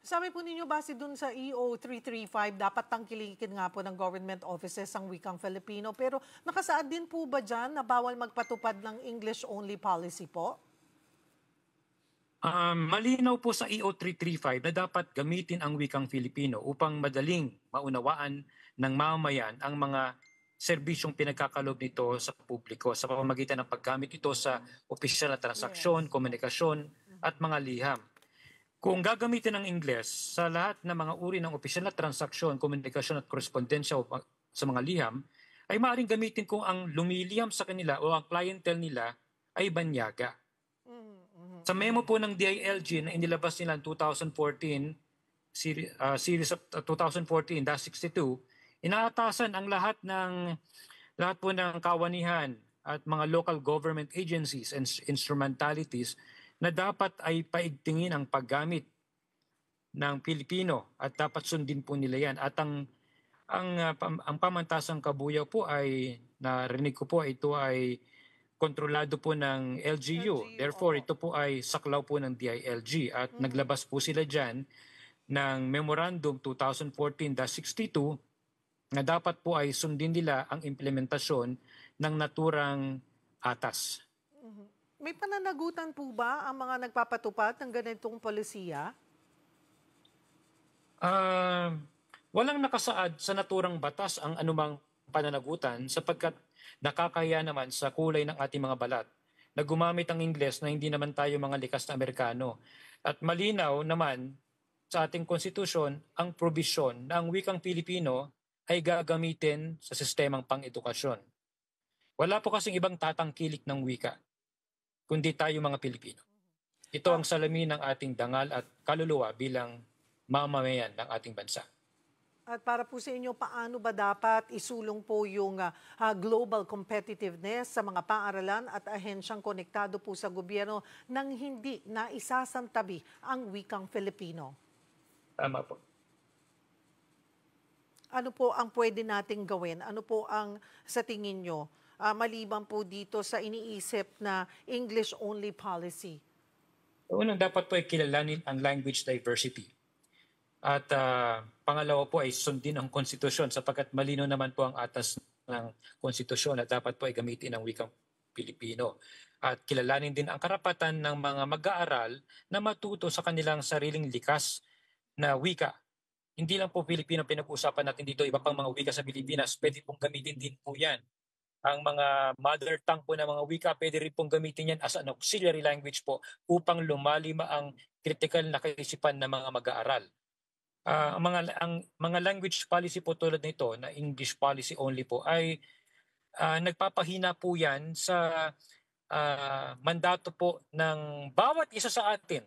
Sabi po ninyo, base dun sa EO 335, dapat tangkilikin nga po ng government offices ang wikang Filipino. Pero nakasaad din po ba dyan na bawal magpatupad ng English-only policy po? Malinaw po sa EO 335 na dapat gamitin ang wikang Filipino upang madaling maunawaan ng mamamayan ang mga serbisyong pinagkakalob nito sa publiko sa pamamagitan ng paggamit ito sa opisyal na transaksyon, komunikasyon at mga liham. Kung gagamitin ang Ingles sa lahat ng mga uri ng opisyal na transaksyon, komunikasyon at korespondensya sa mga liham, ay maaaring gamitin kung ang lumiliham sa kanila o ang clientele nila ay banyaga. Sa memo po ng DILG na inilabas nila in 2014, series of 2014-62, inaatasan ang lahat po ng kawanihan at mga local government agencies and instrumentalities na dapat ay paigtingin ang paggamit ng Pilipino at dapat sundin po nila yan. At ang pamantasang kabuyaw po ay, narinig ko po, ito ay kontrolado po ng LGU. Therefore, ito po ay saklaw po ng DILG at naglabas po sila dyan ng Memorandum 2014-62 na dapat po ay sundin nila ang implementasyon ng naturang atas. May pananagutan po ba ang mga nagpapatupad ng ganitong polisiya? Walang nakasaad sa naturang batas ang anumang pananagutan sapagkat nakakaya naman sa kulay ng ating mga balat na gumamit ang Ingles na hindi naman tayo mga likas na Amerikano. At malinaw naman sa ating konstitusyon ang probisyon na ang wikang Pilipino ay gagamitin sa sistemang pang-edukasyon. Wala po kasing ibang tatangkilik ng wika, kundi tayo mga Pilipino. Ito ang salamin ng ating dangal at kaluluwa bilang mamamayan ng ating bansa. At para po sa inyo, paano ba dapat isulong po yung global competitiveness sa mga paaralan at ahensyang konektado po sa gobyerno nang hindi na isasantabi ang wikang Filipino? Tama po. Ano po ang pwede nating gawin? Ano po ang sa tingin nyo? Maliban po dito sa iniisip na English-only policy? Unang dapat po ay kilalanin ang language diversity. At pangalawa po ay sundin ang konstitusyon sapagkat malino naman po ang atas ng konstitusyon at dapat po ay gamitin ang wikang Pilipino. At kilalanin din ang karapatan ng mga mag-aaral na matuto sa kanilang sariling likas na wika. Hindi lang po Pilipino pinag-uusapan natin dito, iba pang mga wika sa Pilipinas, pwede pong gamitin din po yan. Ang mga mother tongue po ng mga wika, pwede rin pong gamitin yan as an auxiliary language po upang lumalim ang critical na kaisipan ng mga mag-aaral. Ang mga language policy po tulad nito na English policy only po ay nagpapahina po yan sa mandato po ng bawat isa sa atin,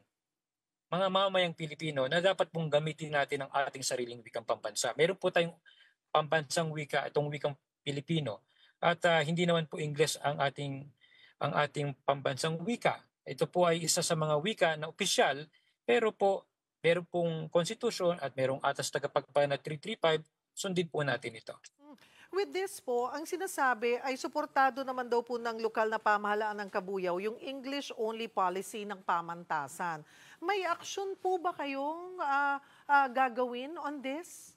mga mamamayang Pilipino, na dapat pong gamitin natin ang ating sariling wikang pambansa. Meron po tayong pambansang wika, itong wikang Pilipino. At hindi naman po English ang ating pambansang wika. Ito po ay isa sa mga wika na opisyal, pero po meron pong konstitusyon at merong atas tagapagpahayag na 335, sundin po natin ito. With this po, ang sinasabi ay suportado naman daw po ng lokal na pamahalaan ng Kabuyao yung English-only policy ng pamantasan. May aksyon po ba kayong gagawin on this?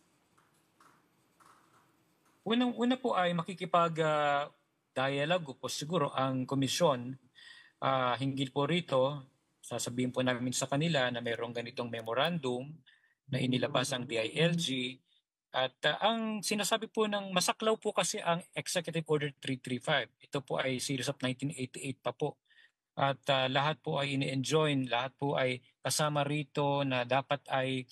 Una po ay makikipag-dialogue po siguro ang komisyon hinggil po rito. Sasabihin po namin sa kanila na mayroong ganitong memorandum na inilabas ang DILG At ang sinasabi po ng masaklaw po kasi ang Executive Order 335. Ito po ay series of 1988 pa po. At lahat po ay ini-enjoin, lahat po ay kasama rito na dapat ay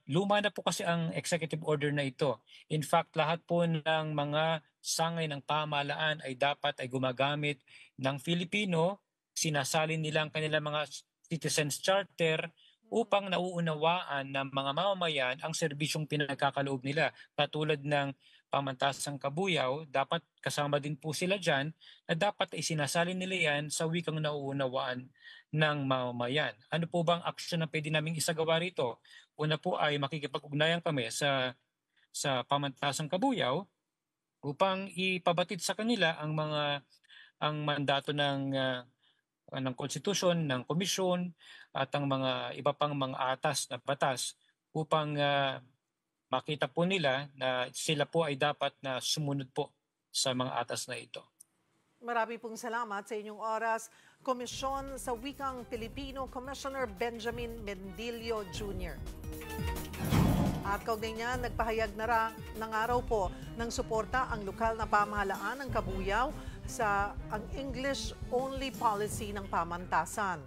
luma na po kasi ang executive order na ito. In fact, lahat po ng mga sangay ng pamahalaan ay dapat ay gumagamit ng Filipino, sinasalin nila ang kanilang mga citizens charter upang nauunawaan ng mga mamamayan ang serbisyong pinagkakaloob nila. Katulad ng Pamantasang Kabuyaw, dapat kasama din po sila dyan na dapat ay sinasalin nila yan sa wikang nauunawaan ng mamamayan. Ano po bang aksyon na pwede naming isagawa rito? Una po ay makikipag-ugnayan kami sa Pamantasang Kabuyaw upang ipabatid sa kanila ang mandato ng konstitusyon, ng komisyon at ang mga iba pang mga atas na batas upang makita po nila na sila po ay dapat na sumunod po sa mga atas na ito. Marami pong salamat sa inyong oras. Komisyon sa Wikang Pilipino, Commissioner Benjamin Mendilio Jr. At kaugnay niya, nagpahayag na ng araw po ng suporta ang lokal na pamahalaan ng Kabuyaw sa ang English-only policy ng pamantasan.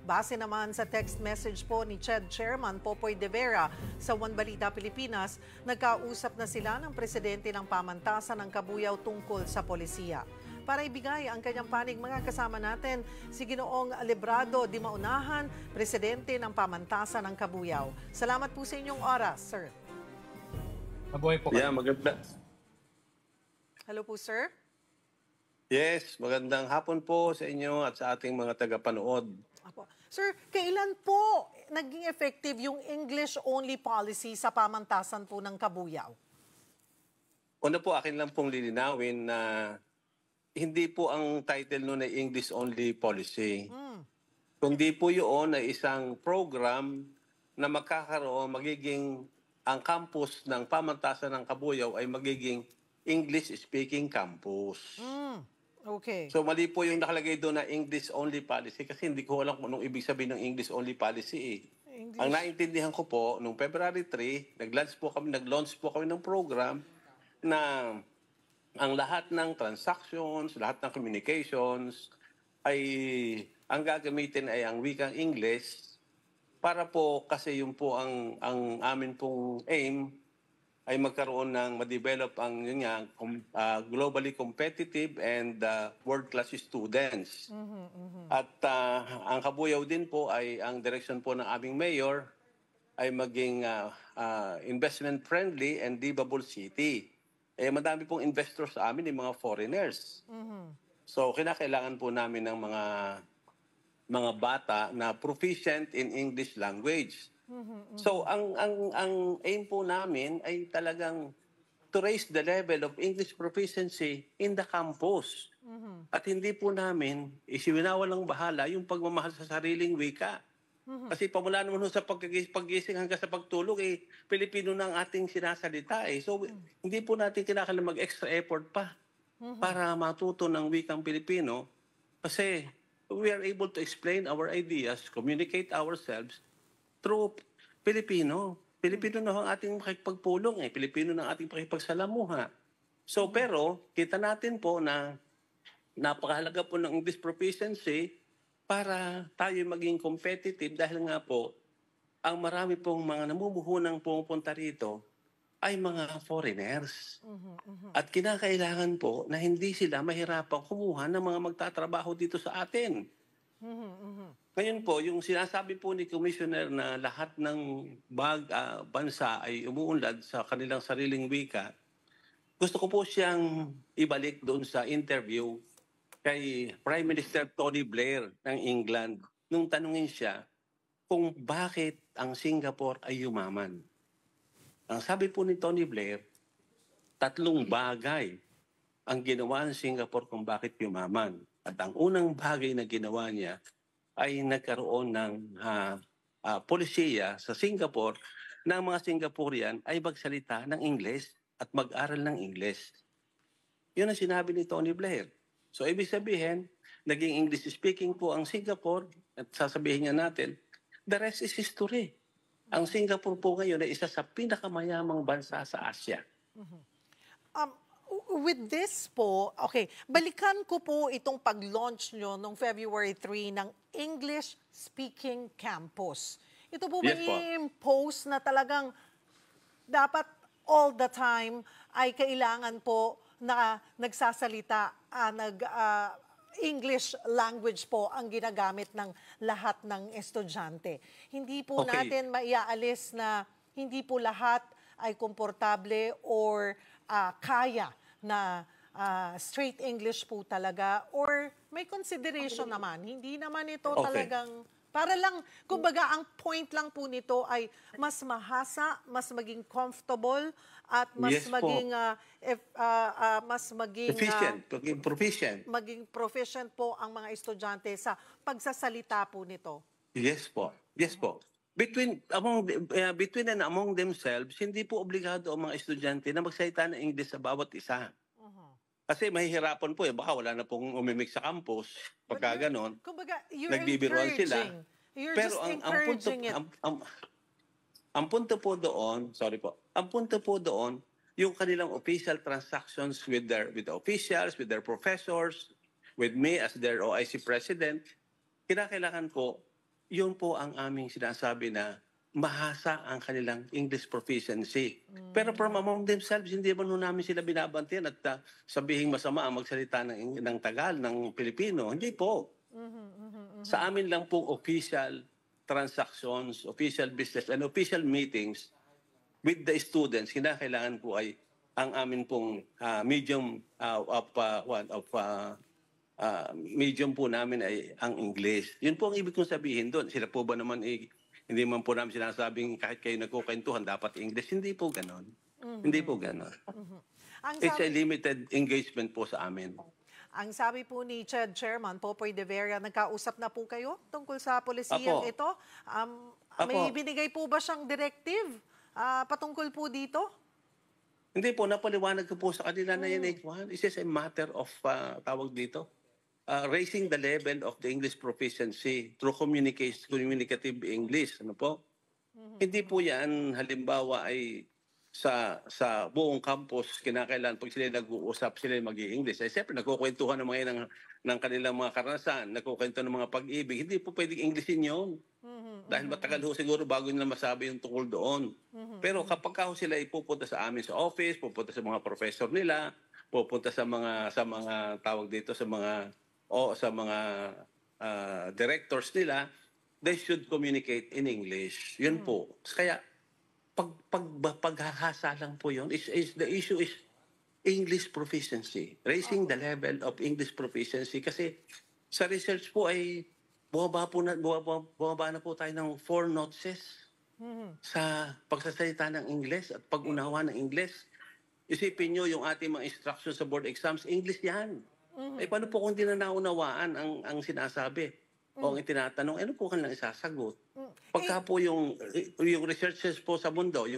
Base naman sa text message po ni CHED Chairman Popoy De Vera sa One Balita Pilipinas, nagkausap na sila ng presidente ng pamantasan ng Kabuyaw tungkol sa polisiya. Para ibigay ang kanyang panig, mga kasama natin si Ginoong Librado Di Maunahan, presidente ng pamantasan ng Kabuyaw. Salamat po sa inyong oras, sir. Mabuhay po. Yeah, maganda. Hello po, sir. Yes, magandang hapon po sa inyo at sa ating mga tagapanood. Apo. Sir, kailan po naging effective yung English-only policy sa pamantasan po ng Kabuyaw? Una po, akin lang pong lilinawin na hindi po ang title noon ay English-only policy. Kundi po yun ay isang program na magiging ang campus ng pamantasan ng Kabuyaw ay magiging English-speaking campus. Okay. So mali po yung nakalagay doon na English-only policy kasi hindi ko alam kung anong ibig sabihin ng English-only policy. Ang naintindihan ko po, noong February 3, nag-launch po kami ng program na ang lahat ng transactions, lahat ng communications ay ang gagamitin ay ang wikang English para po kasi yun po ang amin pong aim ay magkaroon ng ma-develop ang globally competitive and world-class students. At ang Kabuyaw din po ay ang direction po ng aming mayor ay maging investment-friendly and livable city. Madami pong investors sa amin, yung mga foreigners. So kinakailangan po namin ng mga bata na proficient in English language. So ang aim po namin ay talagang to raise the level of English proficiency in the campus. At hindi po namin isiwinawalang bahala yung pagmamahal sa sariling wika. Kasi pamula naman sa paggising hanggang sa pagtulog, Pilipino na ang ating sinasalita. So hindi po natin kinakailangan mag-extra effort pa para matuto ng wikang Pilipino. Kasi we are able to explain our ideas, communicate ourselves through Pilipino. Pilipino na ang ating makikipagpulong Pilipino na ang ating makikipagsalamuha. So pero kita natin po na napakahalaga po ng English proficiency para tayo maging competitive dahil nga po ang marami pong mga namumuhunang pumupunta rito ay mga foreigners. At kinakailangan po na hindi sila mahirapang kumuha ng mga magtatrabaho dito sa atin. Ngayon po, yung sinasabi po ni Commissioner na lahat ng bansa ay umuunlad sa kanilang sariling wika, gusto ko po siyang ibalik doon sa interview kay Prime Minister Tony Blair ng England nung tanungin siya kung bakit ang Singapore ay yumaman. Ang sabi po ni Tony Blair, 3 bagay ang ginawa ng Singapore kung bakit yumaman. At ang unang bagay na ginawa niya ay nagkaroon ng polisiya sa Singapore na ang mga Singaporean ay magsalita ng Ingles at mag-aral ng Ingles. Yun ang sinabi ni Tony Blair. So ibig sabihin, naging English speaking po ang Singapore at sasabihin niya natin, the rest is history. Ang Singapore po ngayon ay isa sa pinakamayamang bansa sa Asia. With this po, okay, balikan ko po itong pag-launch nyo noong February 3 ng English-speaking campus. Ito po ba Yes po. i-impose na talagang dapat all the time ay kailangan po na nagsasalita, English language po ang ginagamit ng lahat ng estudyante. Hindi po Okay. natin maiaalis na hindi po lahat ay komportable or kaya na straight English po talaga or may consideration naman. Hindi naman ito Okay. talagang para lang, kumbaga, ang point lang po nito ay mas mahasa, mas maging comfortable, at mas Yes po. maging, Efficient, proficient. maging proficient po ang mga estudyante sa pagsasalita po nito. Yes po. Yes po. Between and among themselves, hindi po obligado ang mga estudyante na magsalita ng English sa bawat isa. Kasi mahihirapan po baka wala na pong umimik sa campus pagka ganon. Kumbaga, you're Nagbibiruan sila. encouraging. You're Pero just encouraging it. ang punto po doon, ang punto po doon, yung kanilang official transactions with the officials, with their professors, with me as their OIC president, kinakailangan po, yun po ang aming sinasabi na mahasa ang kanilang English proficiency. Pero from among themselves, hindi man namin sila binabantiyan at sabihing masama ang magsalita ng Tagal, ng Pilipino. Hindi po. Sa amin lang po official transactions, official business, and official meetings with the students, kinakailangan po ay ang amin pong medium po namin ay ang English. Yun po ang ibig kong sabihin doon. Sila po ba naman hindi man po namin sinasabing kahit kayo nagkukwentuhan dapat English. Hindi po ganon. Hindi po ganon. It's a limited engagement po sa amin. Ang sabi po ni Chairman Popoy de Vera, nagkausap na po kayo tungkol sa polisiyang ito. May binigay po ba siyang directive patungkol po dito? Hindi po, napaliwanag ko po sa kanila na yan. It's just a matter of, tawag dito, raising the level of the English proficiency through communicative English. Ano po? Hindi po yan, halimbawa ay sa buong campus, kinakailan pag sila nag-uusap, sila mag-i-English. Siyempre, nagkukwentuhan ng mga ng kanilang mga karanasan, nagkukwento ng mga pag-ibig. Hindi po pwedeng Englishin yun. Dahil matagal ho siguro bago nila masabi yung tungkol doon. Pero kapag sila ipupunta sa amin sa office, pupunta sa mga professor nila, pupunta sa mga tawag dito sa mga directors nila, they should communicate in English. Yun po. Kaya paghahasa lang po yun. The issue is English proficiency. Raising the level of English proficiency. Kasi sa research po ay bumaba na po tayo ng 4 notches sa pagsasalita ng English at pag-unawa ng English. Isipin nyo yung ating mga instructions sa board exams, English yan. Paano po kung di na naunawaan ang sinasabi? O ang itinatanong, ano po kanilang isasagot? Pagka po yung researches po sa mundo,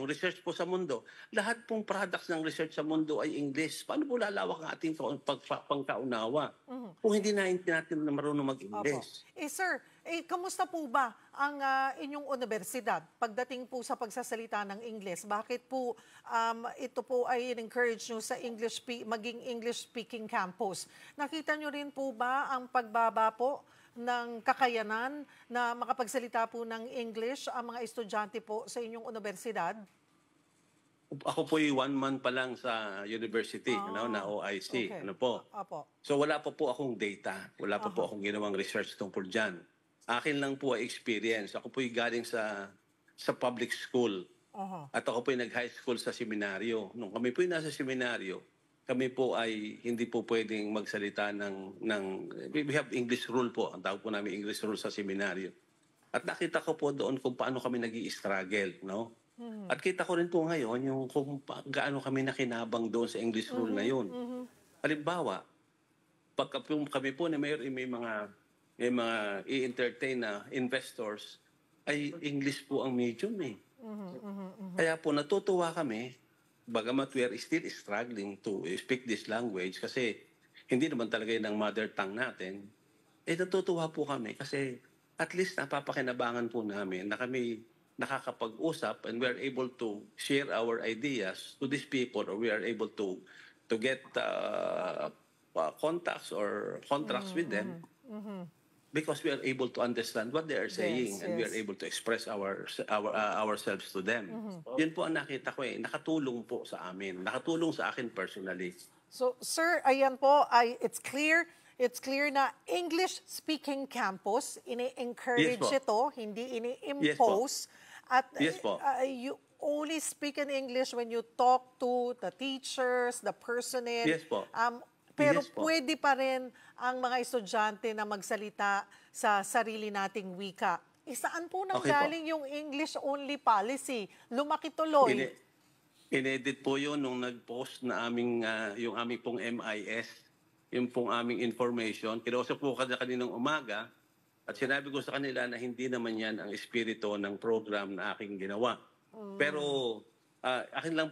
lahat pong products ng research sa mundo ay English. Paano po lalawak ang ating pangkaunawa? Kung hindi natin na marunong mag-English. Sir, kamusta po ba ang inyong universidad pagdating po sa pagsasalita ng English? Bakit po ito po ay encourage nyo sa maging English-speaking campus? Nakita nyo rin po ba ang pagbaba po ng kakayanan na makapagsalita po ng English ang mga estudyante po sa inyong universidad? Ako po 1 month pa lang sa university, na OIC. Okay. Ano po? So wala pa po akong data. Wala pa po akong ginawang research tungkol dyan. Akin lang po ay experience. Ako po galing sa public school. At ako po nag-high school sa seminaryo. Nung kami po nasa seminaryo, kami po ay hindi po pwedeng magsalita we have English rule po. Ang tawag po namin English rule sa seminaryo. At nakita ko po doon kung paano kami nag-i-struggle, no? At kita ko rin po ngayon yung kung gaano kami nakinabang doon sa English rule na yun. Halimbawa, pagka kami po na may mga i-entertain na investors, ay English po ang medium eh. Kaya po natutuwa kami, bagamat we are still struggling to speak this language kasi hindi naman talaga yun ang mother tongue natin, natutuwa po kami kasi at least napapakinabangan po namin na kami nakakapag-usap and we are able to share our ideas to these people, or we are able to get contacts or contracts with them, because we are able to understand what they are saying, and we are able to express ourselves to them. Yun po ang nakita ko nakatulong po sa amin, nakatulong sa akin personally. So, sir, ayan po, it's clear na English-speaking campus, ini-encourage ito, hindi ini-impose. At you only speak in English when you talk to the teachers, the personnel. Pero pwede pa rin ang mga estudyante na magsalita sa sarili nating wika. Saan po nanggaling yung English-only policy? Lumaki tuloy. Inedit po yun nung nag-post na yung aming pong MIS, yung pong aming information. Kinausap po kaninang umaga at sinabi ko sa kanila na hindi naman yan ang espiritu ng program na aking ginawa. Pero akin lang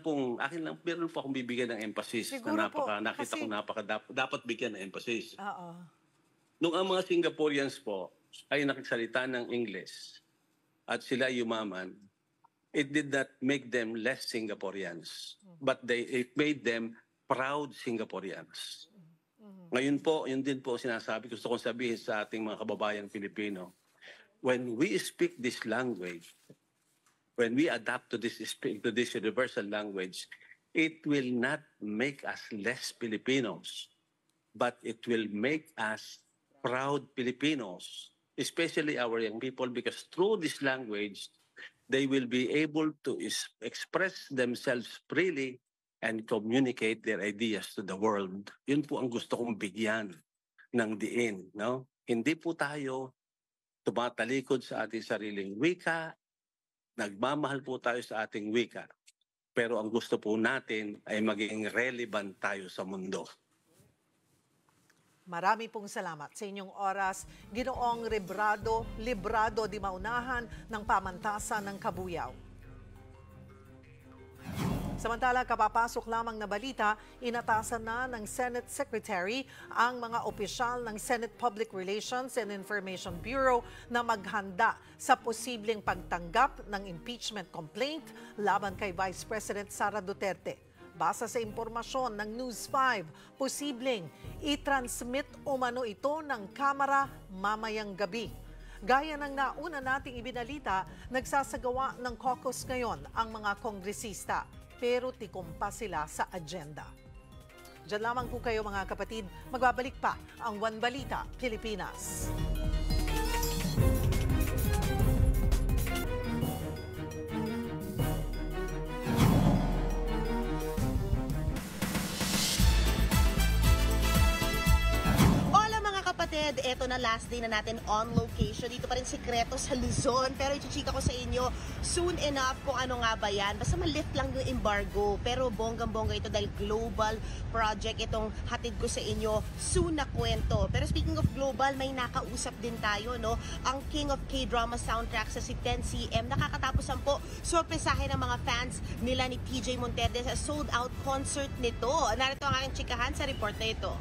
meron po akong bibigyan ng emphasis. Siguro na nakita ko dapat bigyan ng emphasis. Nung ang mga Singaporeans po ay nakiksalita ng English at sila yumaman, it did not make them less Singaporeans, but it made them proud Singaporeans. Ngayon po, yun din po sinasabi, gusto kong sabihin sa ating mga kababayang Pilipino, when we speak this language, when we adapt to this universal language, it will not make us less Filipinos, but it will make us proud Filipinos, especially our young people, because through this language, they will be able to express themselves freely and communicate their ideas to the world. Yun po ang gusto kong bigyan ng diin. No? Hindi po tayo tumatalikod sa ating sariling wika, nagmamahal po tayo sa ating wika. Pero ang gusto po natin ay maging relevant tayo sa mundo. Marami pong salamat sa inyong oras, Ginoong Librado di Maunahan ng Pamantasan ng Kabuyao. Samantala, kapapasok lamang na balita, inatasan na ng Senate Secretary ang mga opisyal ng Senate Public Relations and Information Bureau na maghanda sa posibleng pagtanggap ng impeachment complaint laban kay Vice President Sara Duterte. Base sa impormasyon ng News 5, posibleng i-transmit umano ito ng Kamara mamayang gabi. Gaya ng nauna nating ibinalita, nagsasagawa ng caucus ngayon ang mga kongresista, pero tikom pa sila sa agenda. Diyan lamang po kayo mga kapatid, magbabalik pa ang One Balita Pilipinas. Ito na last day na natin on location. Dito pa rin sikreto sa Luzon. Pero ichichika ko sa inyo soon enough kung ano nga ba yan. Basta malift lang yung embargo. Pero bonggang-bongga ito dahil global project itong hatid ko sa inyo. Soon na kwento. Pero speaking of global, may nakausap din tayo, no? Ang King of K-Drama soundtrack sa si 10cm. Nakakatapos ang po sorpresahin ng mga fans nila ni TJ Monterde sa sold-out concert nito. Narito ang aking chikahan sa report na ito.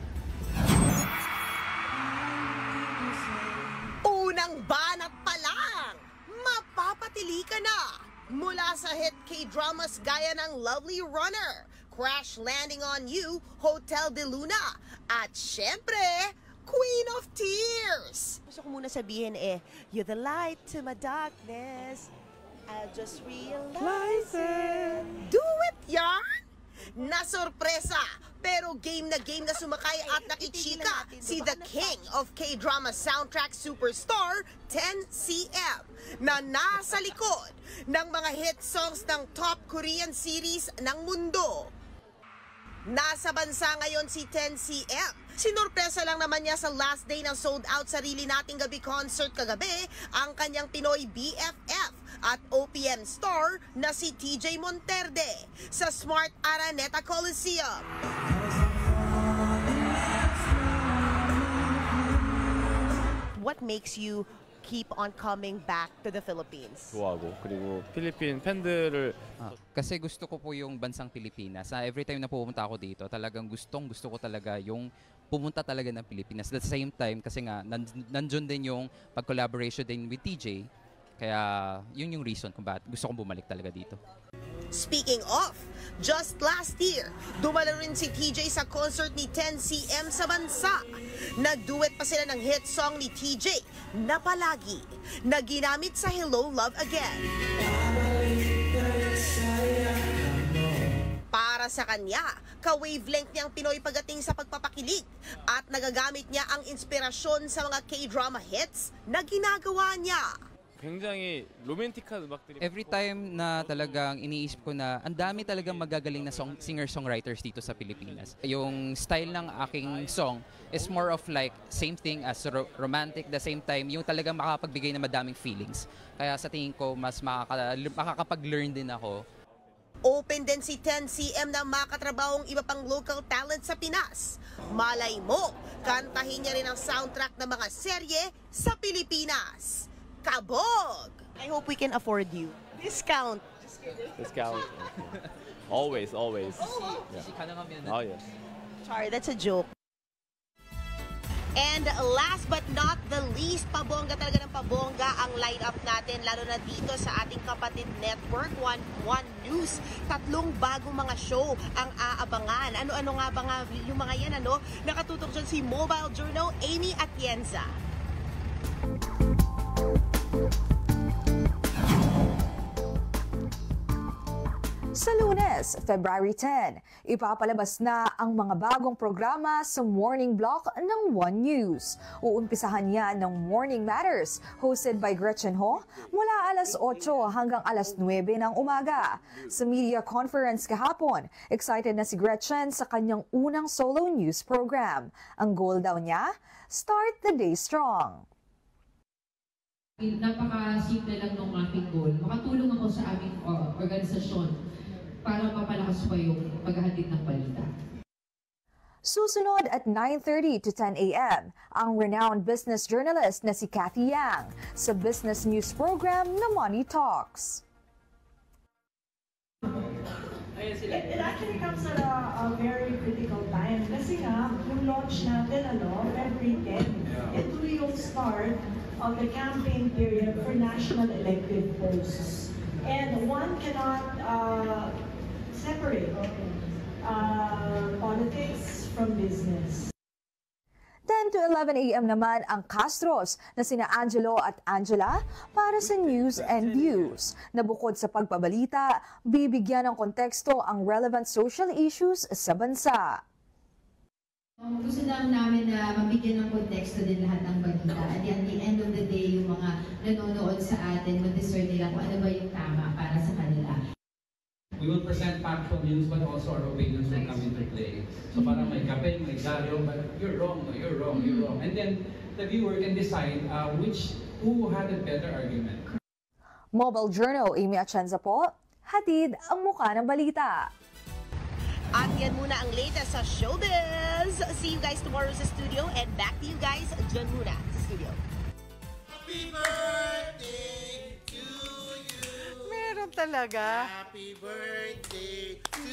Unang banat pa lang, mapapatili ka na mula sa hit K-dramas gaya ng Lovely Runner, Crash Landing on You, Hotel de Luna, at syempre, Queen of Tears. Gusto ko muna sabihin you're the light to my darkness, I'll just realize it. Do it, yarn! Nasorpresa, pero game na sumakay at nakichika si the King of K-Drama soundtrack superstar 10cm na nasa likod ng mga hit songs ng top Korean series ng mundo. Nasa bansa ngayon si 10cm. Sinurpresa lang naman niya sa last day ng sold out Sarili Nating Gabi concert kagabi ang kanyang Pinoy BFF at OPM star na si TJ Monterde sa Smart Araneta Coliseum. What makes you keep on coming back to the Philippines? 좋아하고 그리고 필리핀 팬들을 kasi gusto ko po yung bansang Pilipinas. Every time na pumunta ako dito, talagang gusto ko talaga yung pumunta talaga ng Pilipinas. At the same time kasi nga nandiyon din yung pag-collaboration din with TJ. Kaya yun yung reason kung bakit gusto kong bumalik talaga dito. Speaking of, just last year, dumalo rin si TJ sa concert ni 10cm sa bansa. Nagduet pa sila ng hit song ni TJ na Palagi, na ginamit sa Hello Love Again. Para sa kanya, ka-wavelength niyang Pinoy pagdating sa pagpapakilig at nagagamit niya ang inspirasyon sa mga K-drama hits na ginagawa niya. Every time na talagang iniisip ko na ang dami talagang magagaling na singer-songwriters dito sa Pilipinas. Yung style ng aking song is more of like same thing as romantic, the same time yung talagang makapagbigay ng madaming feelings. Kaya sa tingin ko mas makakapag-learn din ako. Open din si 10cm na makatrabahong iba pang local talent sa Pinas. Malay mo, kantahin niya rin ang soundtrack ng mga serye sa Pilipinas. Kabog! I hope we can afford you. Discount. Discount. Always, always. Yeah. Oh, yes. Sorry, that's a joke. And last but not the least, pabongga talaga ng pabongga ang lineup natin, lalo na dito sa ating kapatid network, One News. 3 bagong mga show ang aabangan. Ano-ano nga ba nga yung mga yan, ano? Nakatutok dyan si Mobile Journal, Amy Atienza. Sa Lunes, February 10, ipapalabas na ang mga bagong programa sa morning block ng One News. Uumpisahan niya ng Morning Matters, hosted by Gretchen Ho, mula alas 8 hanggang alas 9 ng umaga. Sa media conference kahapon, excited na si Gretchen sa kanyang unang solo news program. Ang goal daw niya, start the day strong. Napaka-simple lang ng aking goal. Makatulong ako sa aming organisasyon para mapalakas pa yung paghahatid ng balita. Susunod at 9:30 to 10 a.m., ang renowned business journalist na si Kathy Yang sa business news program na Money Talks. It actually comes at a very critical time kasi nga, yung launch natin, February 10, ito yung start of the campaign period for national elective posts. And one cannot separate politics from business. 10 to 11 a.m. naman ang Castros na sina Angelo at Angela para sa News and Views. Na bukod sa pagpabalita, bibigyan ng konteksto ang relevant social issues sa bansa. Gusto lang namin na mabigyan ng konteksto din lahat ng balita. At at the end of the day, yung mga nanonood sa atin, mag-discern nila kung ano ba yung tama para sa kanila. We will present factual news, but also our opinions will come into play. So parang may kapeng, may garyo, but you're wrong, you're wrong, you're wrong. And then the viewer can decide who had a better argument. Mobile Journal, Amy Atienza po, hatid ang mukha ng balita. At yan muna ang latest sa showbiz. See you guys tomorrow sa studio and back to you guys dyan muna sa studio. Happy birthday to you. Meron talaga. Happy birthday to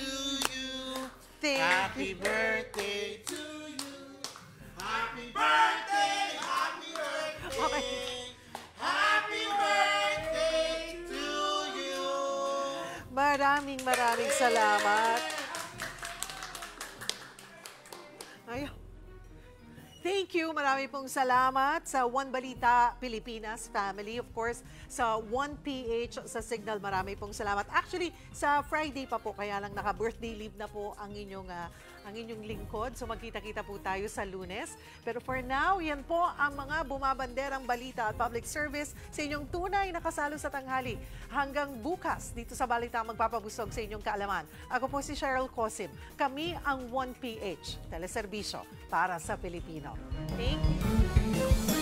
you. Happy birthday to you. Happy birthday, happy birthday. Okay. Happy birthday to you. Maraming salamat. Ayaw. Thank you. Marami pong salamat sa One Balita Pilipinas family. Of course, sa One PH sa Signal, marami pong salamat. Actually, sa Friday pa po, kaya lang naka-birthday leave na po ang inyong lingkod. So magkita-kita po tayo sa Lunes. Pero for now, yan po ang mga bumabanderang balita at public service sa inyong tunay na kasalo sa tanghali. Hanggang bukas, dito sa Balita magpapabusog sa inyong kaalaman. Ako po si Cheryl Cosim. Kami ang One PH, teleserbisyo para sa Pilipino. Thank you.